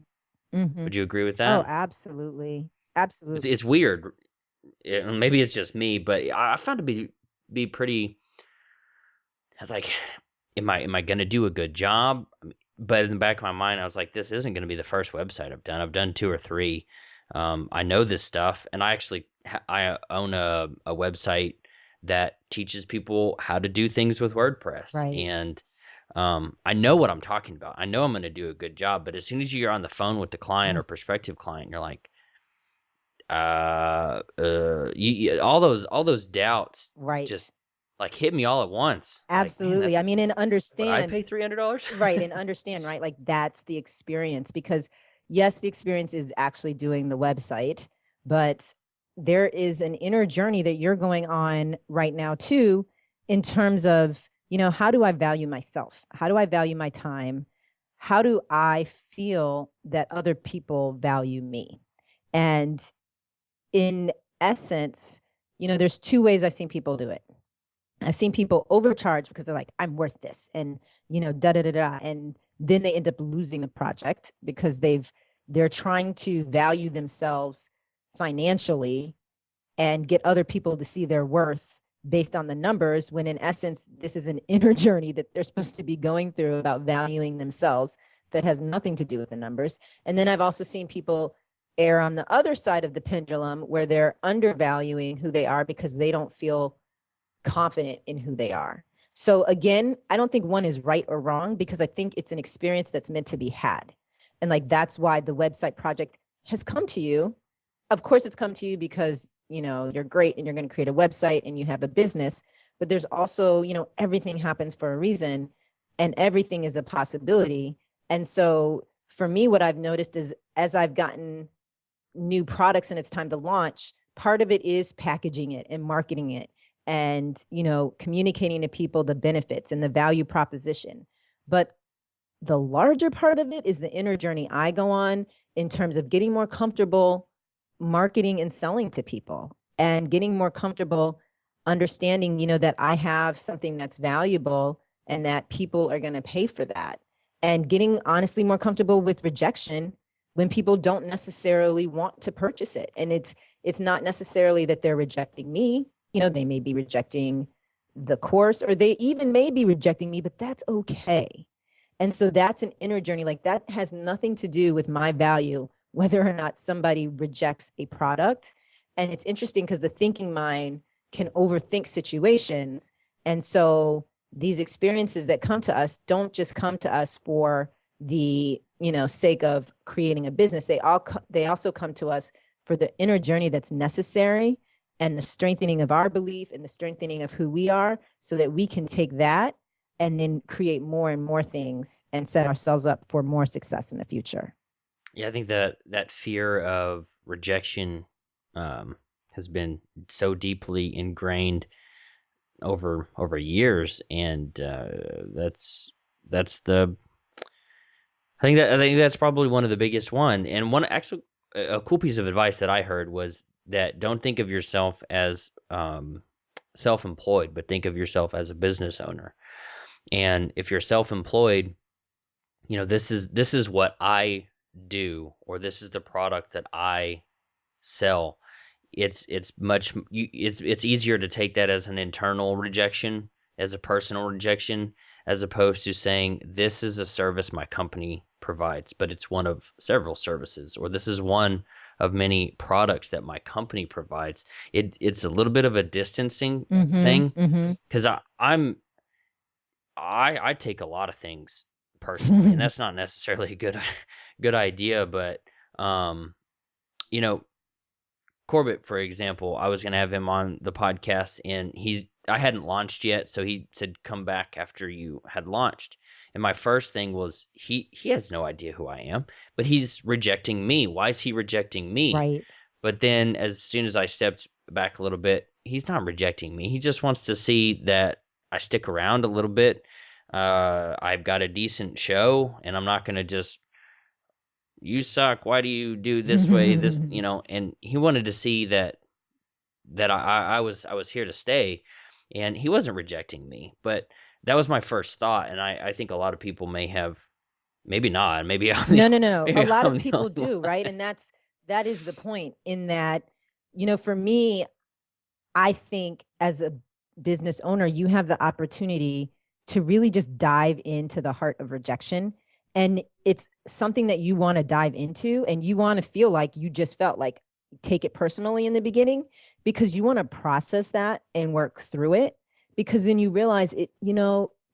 Mm-hmm. Would you agree with Oh, that? absolutely. It's Absolutely. weird. Maybe it's just me, but I found it be pretty. I was like, am I going to do a good job? But in the back of my mind, I was like, this isn't going to be the first website I've done. I've done 2 or 3. I know this stuff, and I actually I own a website that teaches people how to do things with WordPress, Right. and I know what I'm talking about. I know I'm going to do a good job, but as soon as you're on the phone with the client Mm. or prospective client, you're like, all those doubts Right. just like hit me all at once. Like, man, Absolutely. I mean, and but I understand. pay $300. Right, and understand, right? Like that's the experience, because yes, the experience is actually doing the website, but there is an inner journey that you're going on right now too, in terms of, how do I value myself? How do I value my time? How do I feel that other people value me? And in essence, there's 2 ways I've seen people do it. I've seen people overcharge because they're like, I'm worth this, and da da da da, and then they end up losing the project because they're trying to value themselves financially and get other people to see their worth based on the numbers, when in essence this is an inner journey that they're supposed to be going through about valuing themselves that has nothing to do with the numbers. And then I've also seen people err on the other side of the pendulum, where they're undervaluing who they are because they don't feel confident in who they are. So again, I don't think one is right or wrong, because I think it's an experience that's meant to be had. And like that's why the website project has come to you. Of course it's come to you because, you're great and you're going to create a website and you have a business, but there's also, everything happens for a reason and everything is a possibility. And so for me, what I've noticed is as I've gotten new products and it's time to launch, part of it is packaging it and marketing it and, communicating to people the benefits and the value proposition. But the larger part of it is the inner journey I go on in terms of getting more comfortable marketing and selling to people, and getting more comfortable understanding, that I have something that's valuable and that people are going to pay for that, and getting honestly more comfortable with rejection when people don't necessarily want to purchase it. And it's not necessarily that they're rejecting me. They may be rejecting the course, or they even may be rejecting me, but that's okay. And so that's an inner journey. Like that has nothing to do with my value, whether or not somebody rejects a product. And it's interesting because the thinking mind can overthink situations. And so these experiences that come to us don't just come to us for the, sake of creating a business. They also come to us for the inner journey that's necessary, and the strengthening of our belief and the strengthening of who we are, so that we can take that and then create more and more things and set ourselves up for more success in the future. Yeah, I think that fear of rejection has been so deeply ingrained over years, and that's the I think that's probably one of the biggest one. And one actually a cool piece of advice that I heard was that don't think of yourself as self-employed, but think of yourself as a business owner. And if you're self-employed, this is what I do, or this is the product that I sell. It's easier to take that as an internal rejection, as a personal rejection, as opposed to saying this is a service my company provides, but it's one of several services, or this is one of many products that my company provides. It's a little bit of a distancing thing, because I take a lot of things personally, and that's not necessarily a good idea. But you know, Corbett, for example, I was going to have him on the podcast, and I hadn't launched yet, so he said come back after you had launched. And my first thing was he has no idea who I am, but he's rejecting me. Why is he rejecting me? Right. But then as soon as I stepped back a little bit, he's not rejecting me. He just wants to see that I stick around a little bit. I've got a decent show, and I'm not going to just, you suck, why do you do this way, and he wanted to see that I was here to stay, and he wasn't rejecting me. But that was my first thought, and I think a lot of people may have, maybe not, maybe I'm the, No. maybe A lot I'm of the people only do, one. right? And that is the point, in that, for me, I think as a business owner, you have the opportunity to really just dive into the heart of rejection. And it's something that you want to dive into, and you want to feel like you just felt like, take it personally in the beginning, because you want to process that and work through it, because then you realize it,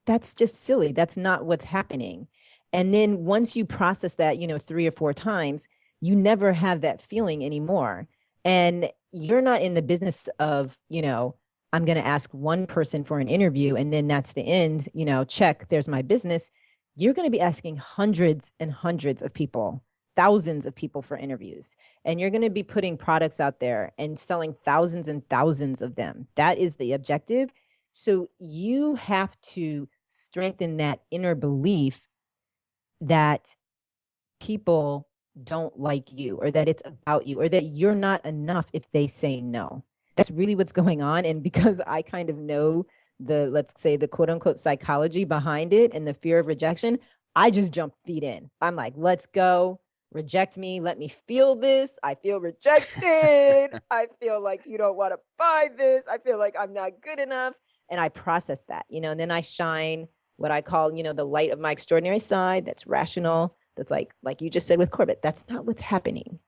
that's just silly. That's not what's happening. And then once you process that, 3 or 4 times, you never have that feeling anymore. And you're not in the business of, I'm going to ask one person for an interview and then that's the end, check, there's my business. You're going to be asking hundreds and hundreds of people, thousands of people for interviews. And you're going to be putting products out there and selling thousands and thousands of them. That is the objective. So you have to strengthen that inner belief that people don't like you, or that it's about you, or that you're not enough if they say no. That's really what's going on. And because I kind of know let's say the quote unquote psychology behind it and the fear of rejection, I just jump feet in. I'm like, let's go. Reject me. Let me feel this. I feel rejected. I feel like you don't want to buy this. I feel like I'm not good enough. And I process that, and then I shine what I call, the light of my extraordinary side. That's rational. That's like you just said with Corbett, that's not what's happening.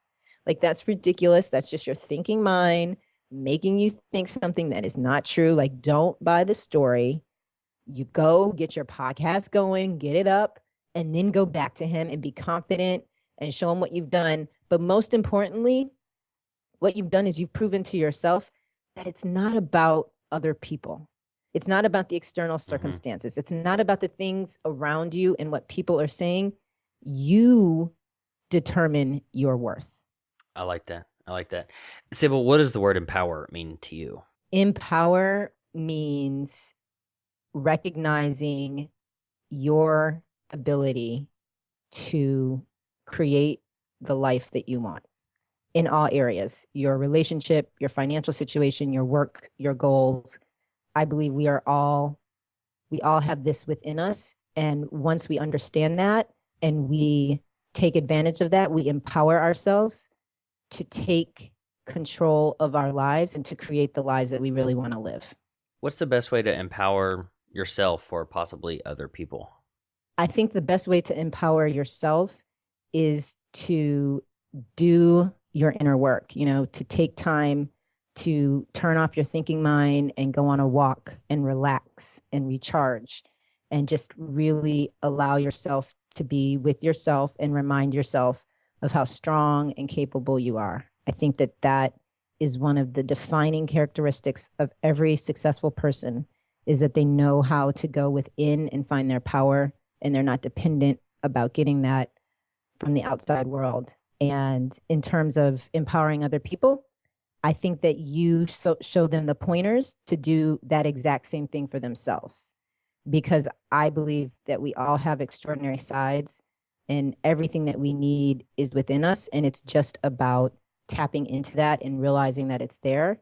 Like, that's ridiculous. That's just your thinking mind making you think something that is not true. Like, don't buy the story. You go get your podcast going, get it up, and then go back to him and be confident and show him what you've done. But most importantly, what you've done is you've proven to yourself that it's not about other people. It's not about the external circumstances. It's not about the things around you and what people are saying. You determine your worth. I like that. I like that. Sibyl, what does the word empower mean to you? Empower means recognizing your ability to create the life that you want in all areas, your relationship, your financial situation, your work, your goals. I believe we all have this within us. And once we understand that and we take advantage of that, we empower ourselves to take control of our lives and to create the lives that we really want to live. What's the best way to empower yourself or possibly other people? I think the best way to empower yourself is to do your inner work, to take time to turn off your thinking mind and go on a walk and relax and recharge and just really allow yourself to be with yourself and remind yourself of how strong and capable you are. I think that that is one of the defining characteristics of every successful person is that they know how to go within and find their power and they're not dependent about getting that from the outside world. And in terms of empowering other people, I think that you show them the pointers to do that exact same thing for themselves. Because I believe that we all have extraordinary sides and everything that we need is within us. And it's just about tapping into that and realizing that it's there.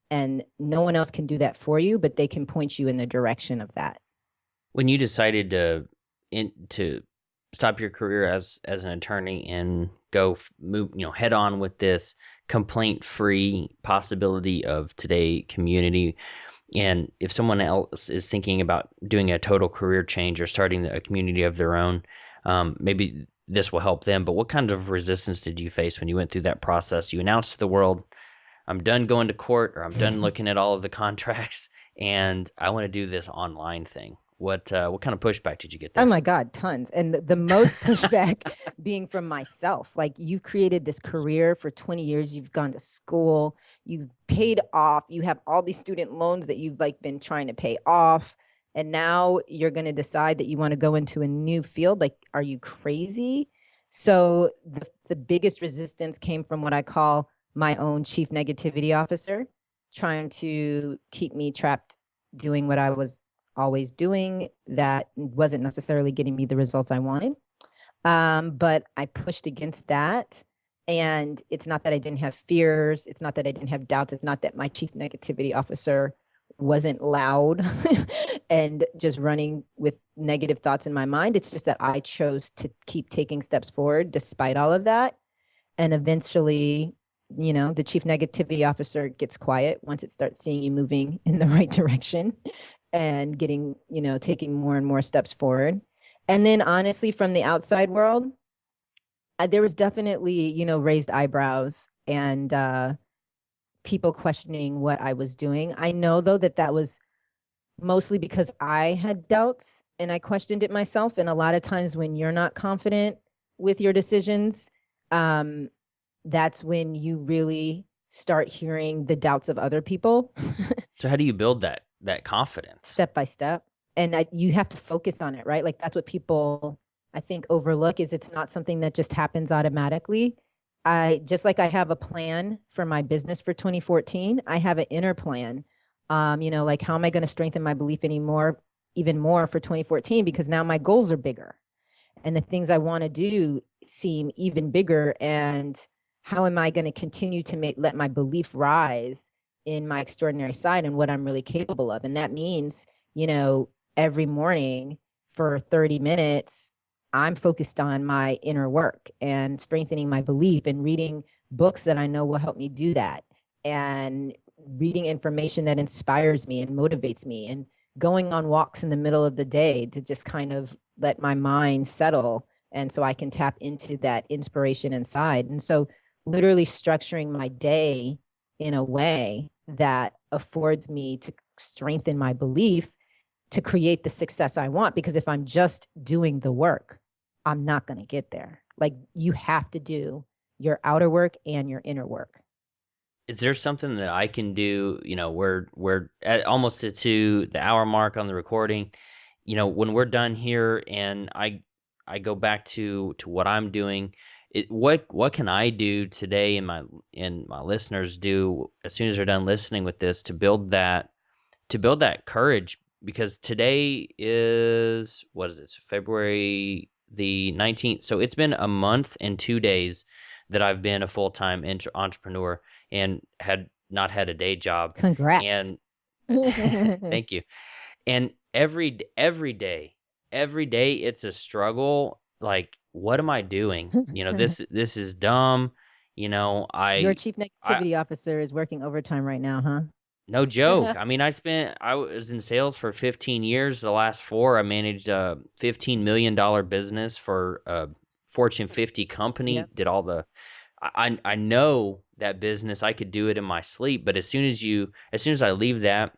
And no one else can do that for you, but they can point you in the direction of that. When you decided to stop your career as an attorney and move, head on with this complaint-free possibility of today community, and if someone else is thinking about doing a total career change or starting a community of their own, maybe this will help them. But what kind of resistance did you face when you went through that process? You announced to the world, I'm done going to court, or I'm done looking at all of the contracts, and I want to do this online thing. What kind of pushback did you get Oh there? my God, tons. And the most pushback being from myself. Like you created this career for 20 years, you've gone to school, you've paid off, you have all these student loans that you've like been trying to pay off. And now you're going to decide that you want to go into a new field. Like, are you crazy? So the biggest resistance came from what I call my own chief negativity officer, trying to keep me trapped doing what I was always doing that wasn't necessarily getting me the results I wanted. But I pushed against that. And it's not that I didn't have fears. It's not that I didn't have doubts. It's not that my chief negativity officer wasn't loud and just running with negative thoughts in my mind. It's just that I chose to keep taking steps forward despite all of that. And eventually, the chief negativity officer gets quiet once it starts seeing you moving in the right direction and getting, taking more and more steps forward. And then honestly, from the outside world, there was definitely, raised eyebrows and people questioning what I was doing. I know though that that was mostly because I had doubts and I questioned it myself. And a lot of times when you're not confident with your decisions, um, that's when you really start hearing the doubts of other people. So how do you build that confidence? Step by step. And you have to focus on it, right? Like that's what people I think overlook is it's not something that just happens automatically. I just like I have a plan for my business for 2014, I have an inner plan. Like how am I going to strengthen my belief anymore, even more for 2014 because now my goals are bigger and the things I want to do seem even bigger. And how am I going to continue to let my belief rise in my extraordinary side and what I'm really capable of? And that means, you know, every morning for 30 minutes, I'm focused on my inner work and strengthening my belief and reading books that I know will help me do that and reading information that inspires me and motivates me and going on walks in the middle of the day to just kind of let my mind settle and so I can tap into that inspiration inside. And so literally structuring my day in a way that affords me to strengthen my belief to create the success I want. Because if I'm just doing the work, I'm not going to get there. Like you have to do your outer work and your inner work. Is there something that I can do? We're at almost to the hour mark on the recording. When we're done here, and I go back to what I'm doing. What can I do today, and my listeners do as soon as they're done listening with this to build that courage? Because today is, what is it, February the 19th. So it's been a month and 2 days that I've been a full-time entrepreneur and had not had a day job. Congrats. And thank you. And every day it's a struggle. Like, what am I doing? This is dumb. Your I chief I negativity officer is working overtime right now, huh? No joke. I mean, I was in sales for 15 years. The last four, I managed a $15 million business for a Fortune 50 company. Yep. Did all the, I know that business. I could do it in my sleep. But as soon as I leave that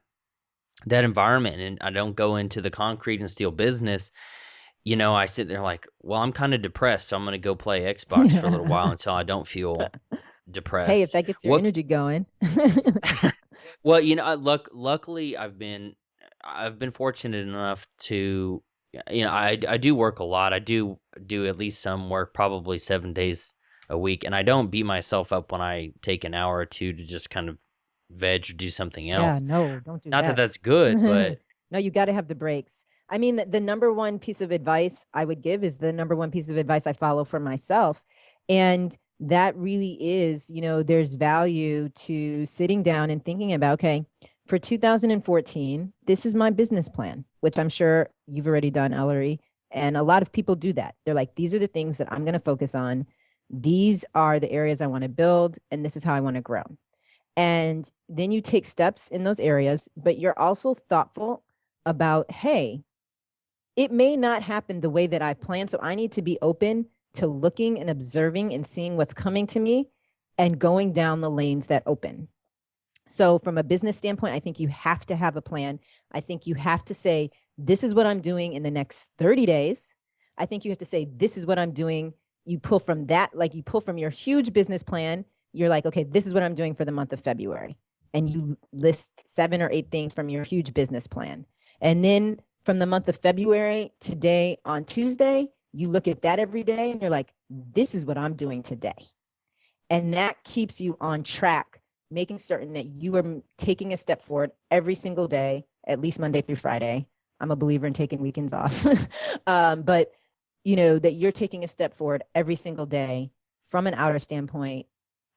environment and I don't go into the concrete and steel business, I sit there like, well, I'm kind of depressed, so I'm gonna go play Xbox for a little while until I don't feel Hey, if depressed. that gets your What energy going. Well, luckily I've been fortunate enough to, I do work a lot. I do at least some work, probably 7 days a week, and I don't beat myself up when I take an hour or two to just kind of veg or do something Yeah, else. no, don't do Not that that. that's good, but No, you got to have the breaks. I mean, the number one piece of advice I would give is the number one piece of advice I follow for myself. And that really is, there's value to sitting down and thinking about, okay, for 2014, this is my business plan, which I'm sure you've already done, Ellery. And a lot of people do that. They're like, these are the things that I'm going to focus on. These are the areas I want to build, and this is how I want to grow. And then you take steps in those areas, but you're also thoughtful about, hey, it may not happen the way that I planned. So I need to be open to looking and observing and seeing what's coming to me and going down the lanes that open. So from a business standpoint, I think you have to have a plan. I think you have to say, this is what I'm doing in the next 30 days. I think you have to say, this is what I'm doing. You pull from that, like you pull from your huge business plan. You're like, okay, this is what I'm doing for the month of February. And you list 7 or 8 things from your huge business plan. And then from the month of February, today on Tuesday, you look at that every day and you're like, this is what I'm doing today. And that keeps you on track, making certain that you are taking a step forward every single day, at least Monday through Friday. I'm a believer in taking weekends off. But that you're taking a step forward every single day from an outer standpoint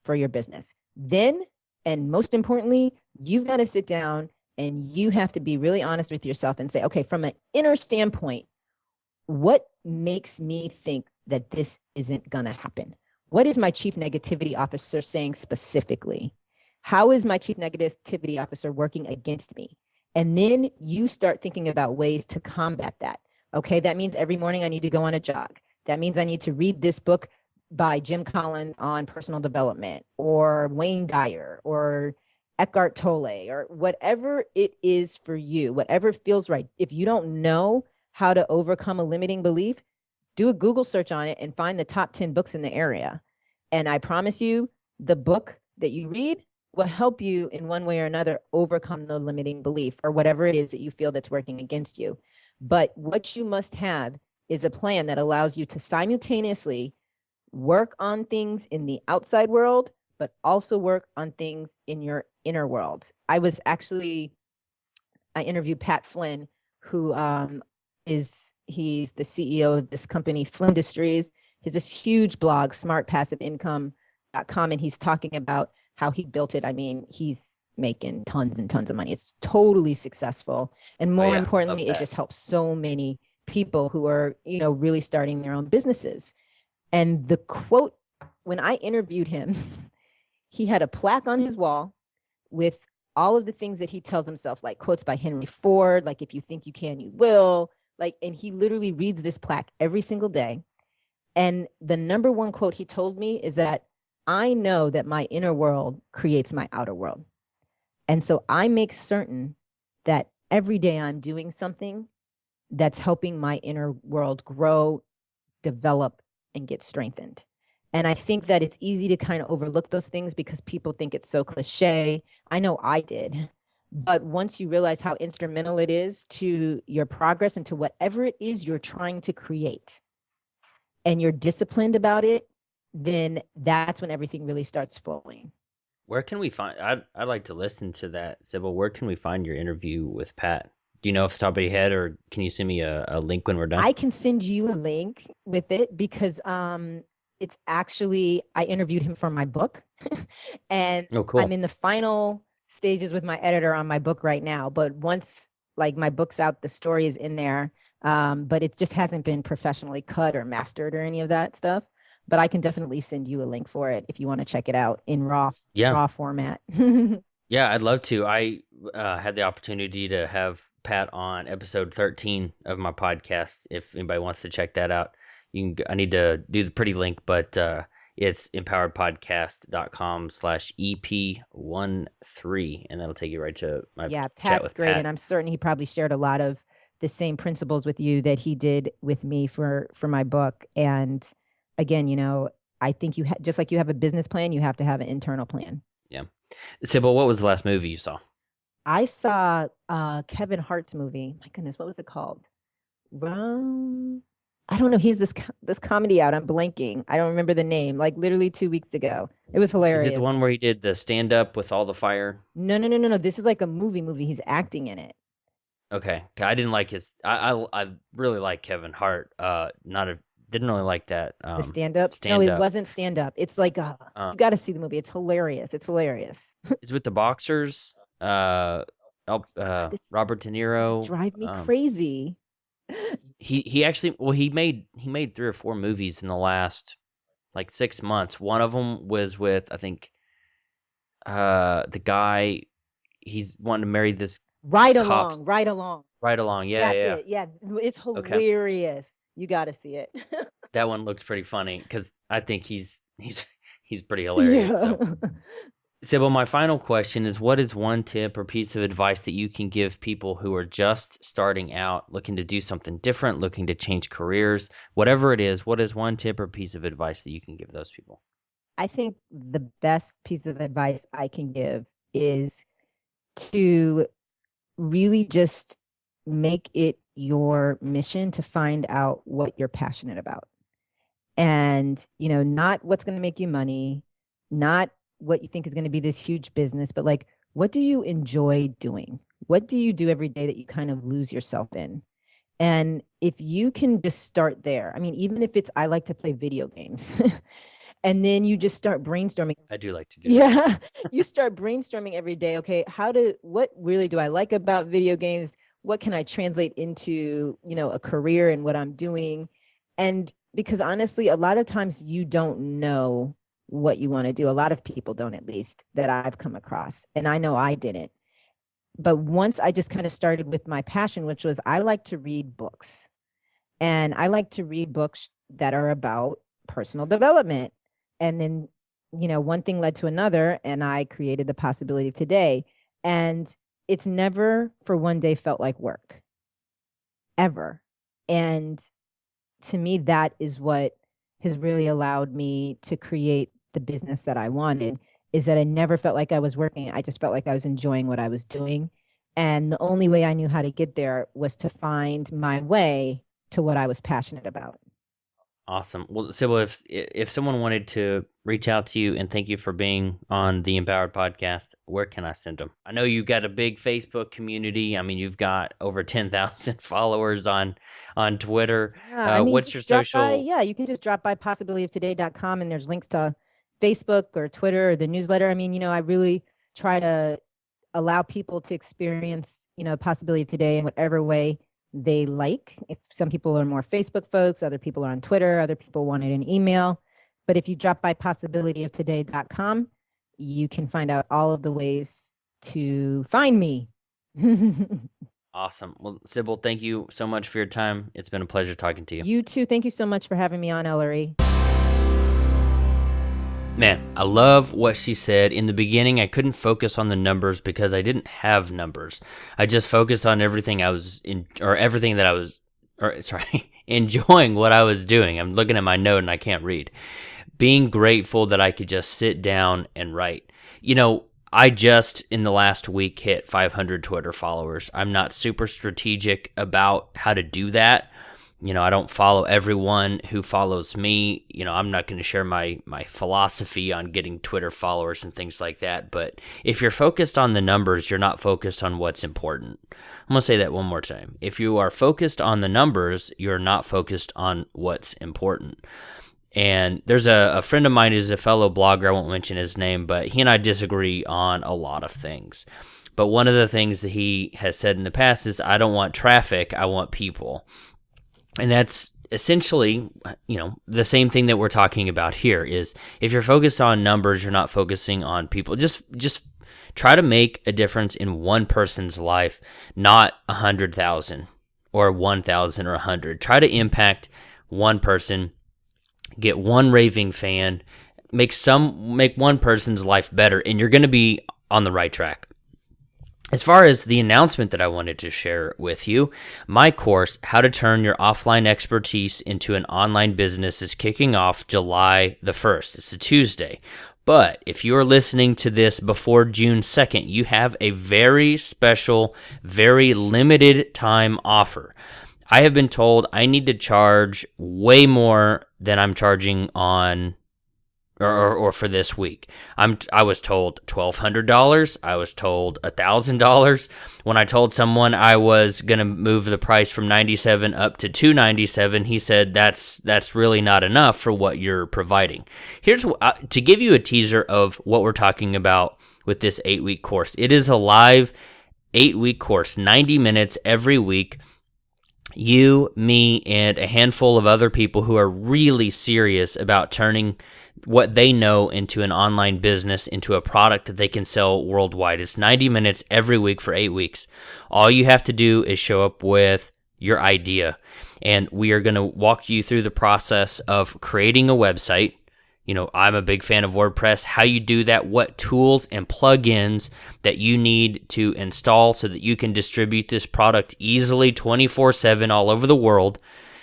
for your business. Then, and most importantly, you've got to sit down and you have to be really honest with yourself and say, okay, from an inner standpoint, what makes me think that this isn't going to happen? What is my chief negativity officer saying specifically? How is my chief negativity officer working against me? And then you start thinking about ways to combat that. Okay, that means every morning I need to go on a jog. That means I need to read this book by Jim Collins on personal development, or Wayne Dyer, or Eckhart Tolle, or whatever it is for you, whatever feels right. If you don't know how to overcome a limiting belief, do a Google search on it and find the top 10 books in the area. And I promise you, the book that you read will help you in one way or another overcome the limiting belief or whatever it is that you feel that's working against you. But what you must have is a plan that allows you to simultaneously work on things in the outside world, but also work on things in your inner world. I interviewed Pat Flynn, who he's the CEO of this company, Flynn Industries. He has this huge blog, smartpassiveincome.com, and he's talking about how he built it. I mean, he's making tons and tons of money. It's totally successful. And oh more yeah, love importantly, it that. just helps so many people who are, really starting their own businesses. And the quote, when I interviewed him, he had a plaque on his wall with all of the things that he tells himself, like quotes by Henry Ford, like, if you think you can, you will. Like, and he literally reads this plaque every single day. And the number one quote he told me is that I know that my inner world creates my outer world. And so I make certain that every day I'm doing something that's helping my inner world grow, develop, and get strengthened. And I think that it's easy to kind of overlook those things because people think it's so cliche. I know I did. But once you realize how instrumental it is to your progress and to whatever it is you're trying to create, and you're disciplined about it, then that's when everything really starts flowing. Where can we find? I'd like to listen to that, Sybil. Where can we find your interview with Pat? Do you know off the top of your head, or can you send me a link when we're done? I can send you a link with it because it's actually, I interviewed him for my book and Oh, I'm cool. in the final stages with my editor on my book right now. But once like my book's out, the story is in there. But it just hasn't been professionally cut or mastered or any of that stuff. But I can definitely send you a link for it if you want to check it out in raw Yeah. raw format. Yeah, I'd love to. I had the opportunity to have Pat on episode 13 of my podcast. If anybody wants to check that out, I need to do the pretty link, but it's empoweredpodcast.com/EP13, and that'll take you right to my Yeah, chat Pat's with great, Pat. and I'm certain he probably shared a lot of the same principles with you that he did with me for my book. And again, I think just like you have a business plan, you have to have an internal plan. Yeah. Sybil, what was the last movie you saw? I saw Kevin Hart's movie. My goodness, what was it called? Um, I don't know. He's this comedy out. I'm blanking. I don't remember the name. Like literally 2 weeks ago. It was Is it the hilarious. one where he did the stand up with all the fire? No, no, no, no, no. This is like a movie. He's acting in it. Okay. I didn't like his. I really like Kevin Hart. Not a didn't really like that The stand up? No, stand it up. wasn't stand up. It's like Uh, you got to see the movie. It's hilarious. It's hilarious. is with the boxers. This Robert De they Niro. drive me crazy. He actually he made 3 or 4 movies in the last like 6 months. One of them was with I think the guy he's wanting to marry this Right along, cop's right along. right along. Yeah, That's yeah. it. Yeah, it's Okay. hilarious. You got to see it. That one looks pretty funny because I think he's pretty hilarious. Yeah. So, Sybil, my final question is: what is one tip or piece of advice that you can give people who are just starting out, looking to do something different, looking to change careers, whatever it is? What is one tip or piece of advice that you can give those people? I think the best piece of advice I can give is to really just make it your mission to find out what you're passionate about. And, not what's going to make you money, not what you think is going to be this huge business, but like, what do you enjoy doing? What do you do every day that you kind of lose yourself in? And if you can just start there, I mean, even if it's, I like to play video games, and then you just start brainstorming. I do like to do that. Yeah, you start brainstorming every day. Okay, what really do I like about video games? What can I translate into, a career and what I'm doing? And because honestly, a lot of times you don't know what you want to do. A lot of people don't, at least that I've come across. And I know I didn't. But once I just kind of started with my passion, which was I like to read books. And I like to read books that are about personal development. And then, one thing led to another, and I created the possibility of today. And it's never for one day felt like work, ever. And to me, that is what has really allowed me to create the business that I wanted, is that I never felt like I was working. I just felt like I was enjoying what I was doing. And the only way I knew how to get there was to find my way to what I was passionate about. Awesome. Well, Sybil, if someone wanted to reach out to you and thank you for being on the Empowered Podcast, where can I send them? I know you've got a big Facebook community. I mean, you've got over 10,000 followers on Twitter. Yeah, I mean, What's your just drop by. social? Yeah, you can just drop by possibilityoftoday.com, and there's links to Facebook or Twitter or the newsletter. I mean, I really try to allow people to experience, possibility of today in whatever way they like. If some people are more Facebook folks, other people are on Twitter, other people wanted an email. But if you drop by possibilityoftoday.com, you can find out all of the ways to find me. Awesome. Well, Sybil, thank you so much for your time. It's been a pleasure talking to you. You too. Thank you so much for having me on, Ellery. Man, I love what she said. In the beginning, I couldn't focus on the numbers because I didn't have numbers. I just focused on everything I was in, or everything that I was, or sorry, enjoying what I was doing. I'm looking at my note and I can't read. Being grateful that I could just sit down and write. I just in the last week hit 500 Twitter followers. I'm not super strategic about how to do that. I don't follow everyone who follows me. I'm not going to share my philosophy on getting Twitter followers and things like that. But if you're focused on the numbers, you're not focused on what's important. I'm going to say that one more time. If you are focused on the numbers, you're not focused on what's important. And there's a friend of mine who's a fellow blogger. I won't mention his name, but he and I disagree on a lot of things. But one of the things that he has said in the past is, I don't want traffic, I want people. And that's essentially, the same thing that we're talking about here is if you're focused on numbers, you're not focusing on people. Just Try to make a difference in one person's life, not 100,000 or 1,000 or 100. Try to impact one person, get one raving fan, make one person's life better, and you're going to be on the right track. As far as the announcement that I wanted to share with you, my course, How to Turn Your Offline Expertise into an Online Business, is kicking off July the 1st. It's a Tuesday. But if you are listening to this before June 2nd, you have a very special, very limited time offer. I have been told I need to charge way more than I'm charging on or for this week. I was told $1,200. I was told $1,000. When I told someone I was going to move the price from $97 up to $297, he said that's really not enough for what you're providing. Here's to give you a teaser of what we're talking about with this 8-week course. It is a live 8-week course, 90 minutes every week. You, me, and a handful of other people who are really serious about turning what they know into an online business, into a product that they can sell worldwide. It's 90 minutes every week for 8 weeks. All you have to do is show up with your idea, and we are going to walk you through the process of creating a website. You know, I'm a big fan of WordPress, how you do that, what tools and plugins that you need to install so that you can distribute this product easily 24/7 all over the world.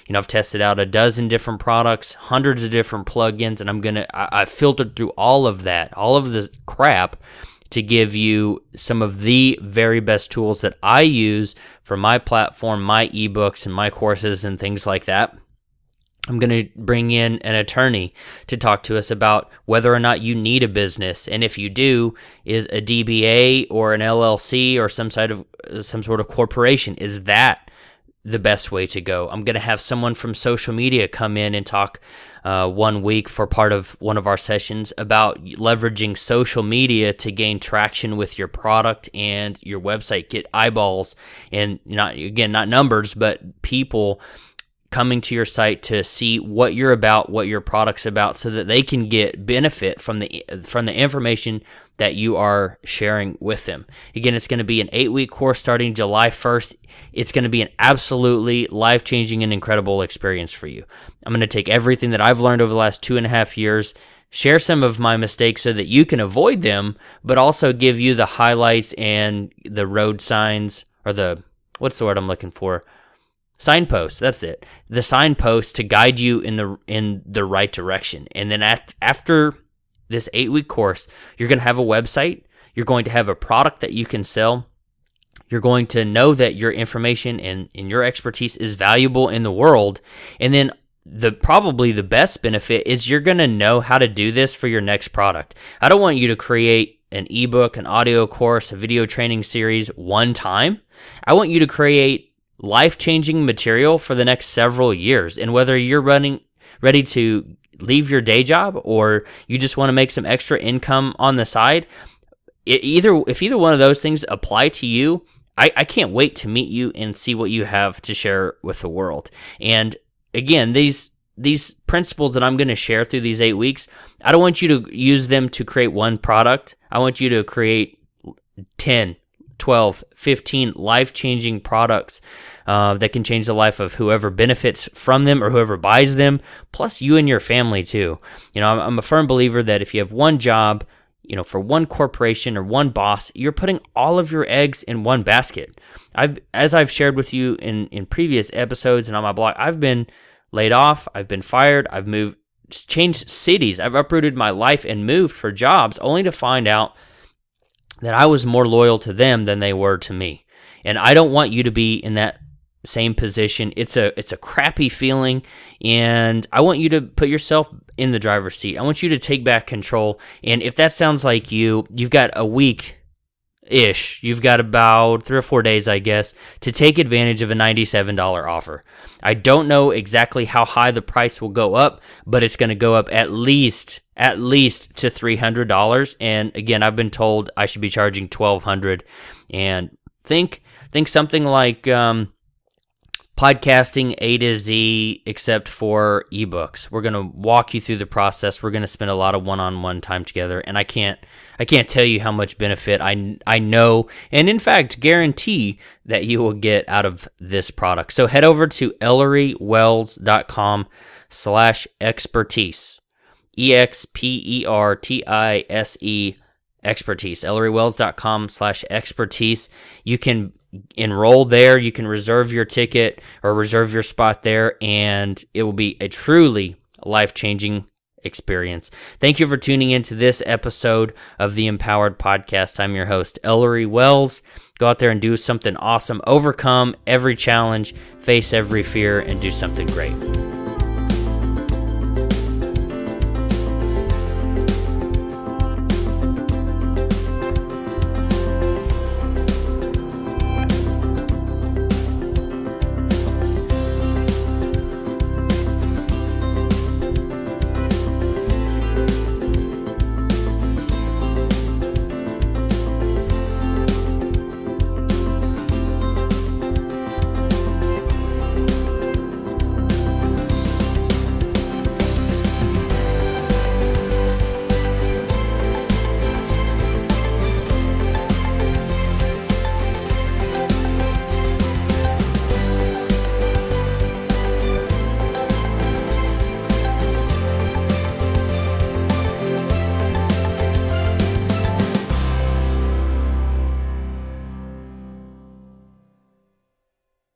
You know, I've tested out a dozen different products, hundreds of different plugins, and I've filtered through all of that, all of the crap, to give you some of the very best tools that I use for my platform, my ebooks, and my courses and things like that. I'm going to bring in an attorney to talk to us about whether or not you need a business, and if you do, is a DBA or an LLC or some sort of corporation, is that the best way to go? I'm going to have someone from social media come in and talk 1 week for part of one of our sessions about leveraging social media to gain traction with your product and your website, get eyeballs, and not numbers, but people coming to your site to see what you're about, what your product's about, so that they can get benefit from the information that you are sharing with them. Again, it's going to be an 8-week course starting July 1st. It's going to be an absolutely life-changing and incredible experience for you. I'm going to take everything that I've learned over the last 2.5 years, share some of my mistakes so that you can avoid them, but also give you the highlights and the road signs, or what's the word I'm looking for? Signposts, that's it. The signposts to guide you in the right direction. And then after this 8-week course, you're going to have a website. You're going to have a product that you can sell. You're going to know that your information and your expertise is valuable in the world. And then probably the best benefit is you're going to know how to do this for your next product. I don't want you to create an ebook, an audio course, a video training series one time. I want you to create life-changing material for the next several years. And whether you're ready to leave your day job or you just want to make some extra income on the side, if either one of those things apply to you, I can't wait to meet you and see what you have to share with the world. And again, these principles that I'm going to share through these 8 weeks, I don't want you to use them to create one product. I want you to create 10, 12, 15 life-changing products that can change the life of whoever benefits from them or whoever buys them, plus you and your family too. You know, I'm a firm believer that if you have one job, you know, for one corporation or one boss, you're putting all of your eggs in one basket. As I've shared with you in previous episodes and on my blog, I've been laid off, I've been fired, I've changed cities, I've uprooted my life and moved for jobs only to find out that I was more loyal to them than they were to me. And I don't want you to be in that same position. It's a crappy feeling, and I want you to put yourself in the driver's seat. I want you to take back control. And if that sounds like you've got a week-ish, you've got about 3 or 4 days, I guess, to take advantage of a $97 offer. I don't know exactly how high the price will go up, but it's going to go up at least to $300. And again, I've been told I should be charging $1,200. And think something like podcasting A to Z except for ebooks. We're going to walk you through the process. We're going to spend a lot of one-on-one time together, and I can't tell you how much benefit I know and in fact guarantee that you will get out of this product. So head over to ElleryWells.com/expertise. EXPERTISE expertise. ElleryWells.com/expertise. You can enroll there. You can reserve your ticket or reserve your spot there, and it will be a truly life-changing experience. Thank you for tuning into this episode of the Empowered Podcast. I'm your host, Ellery Wells. Go out there and do something awesome. Overcome every challenge, face every fear, and do something great.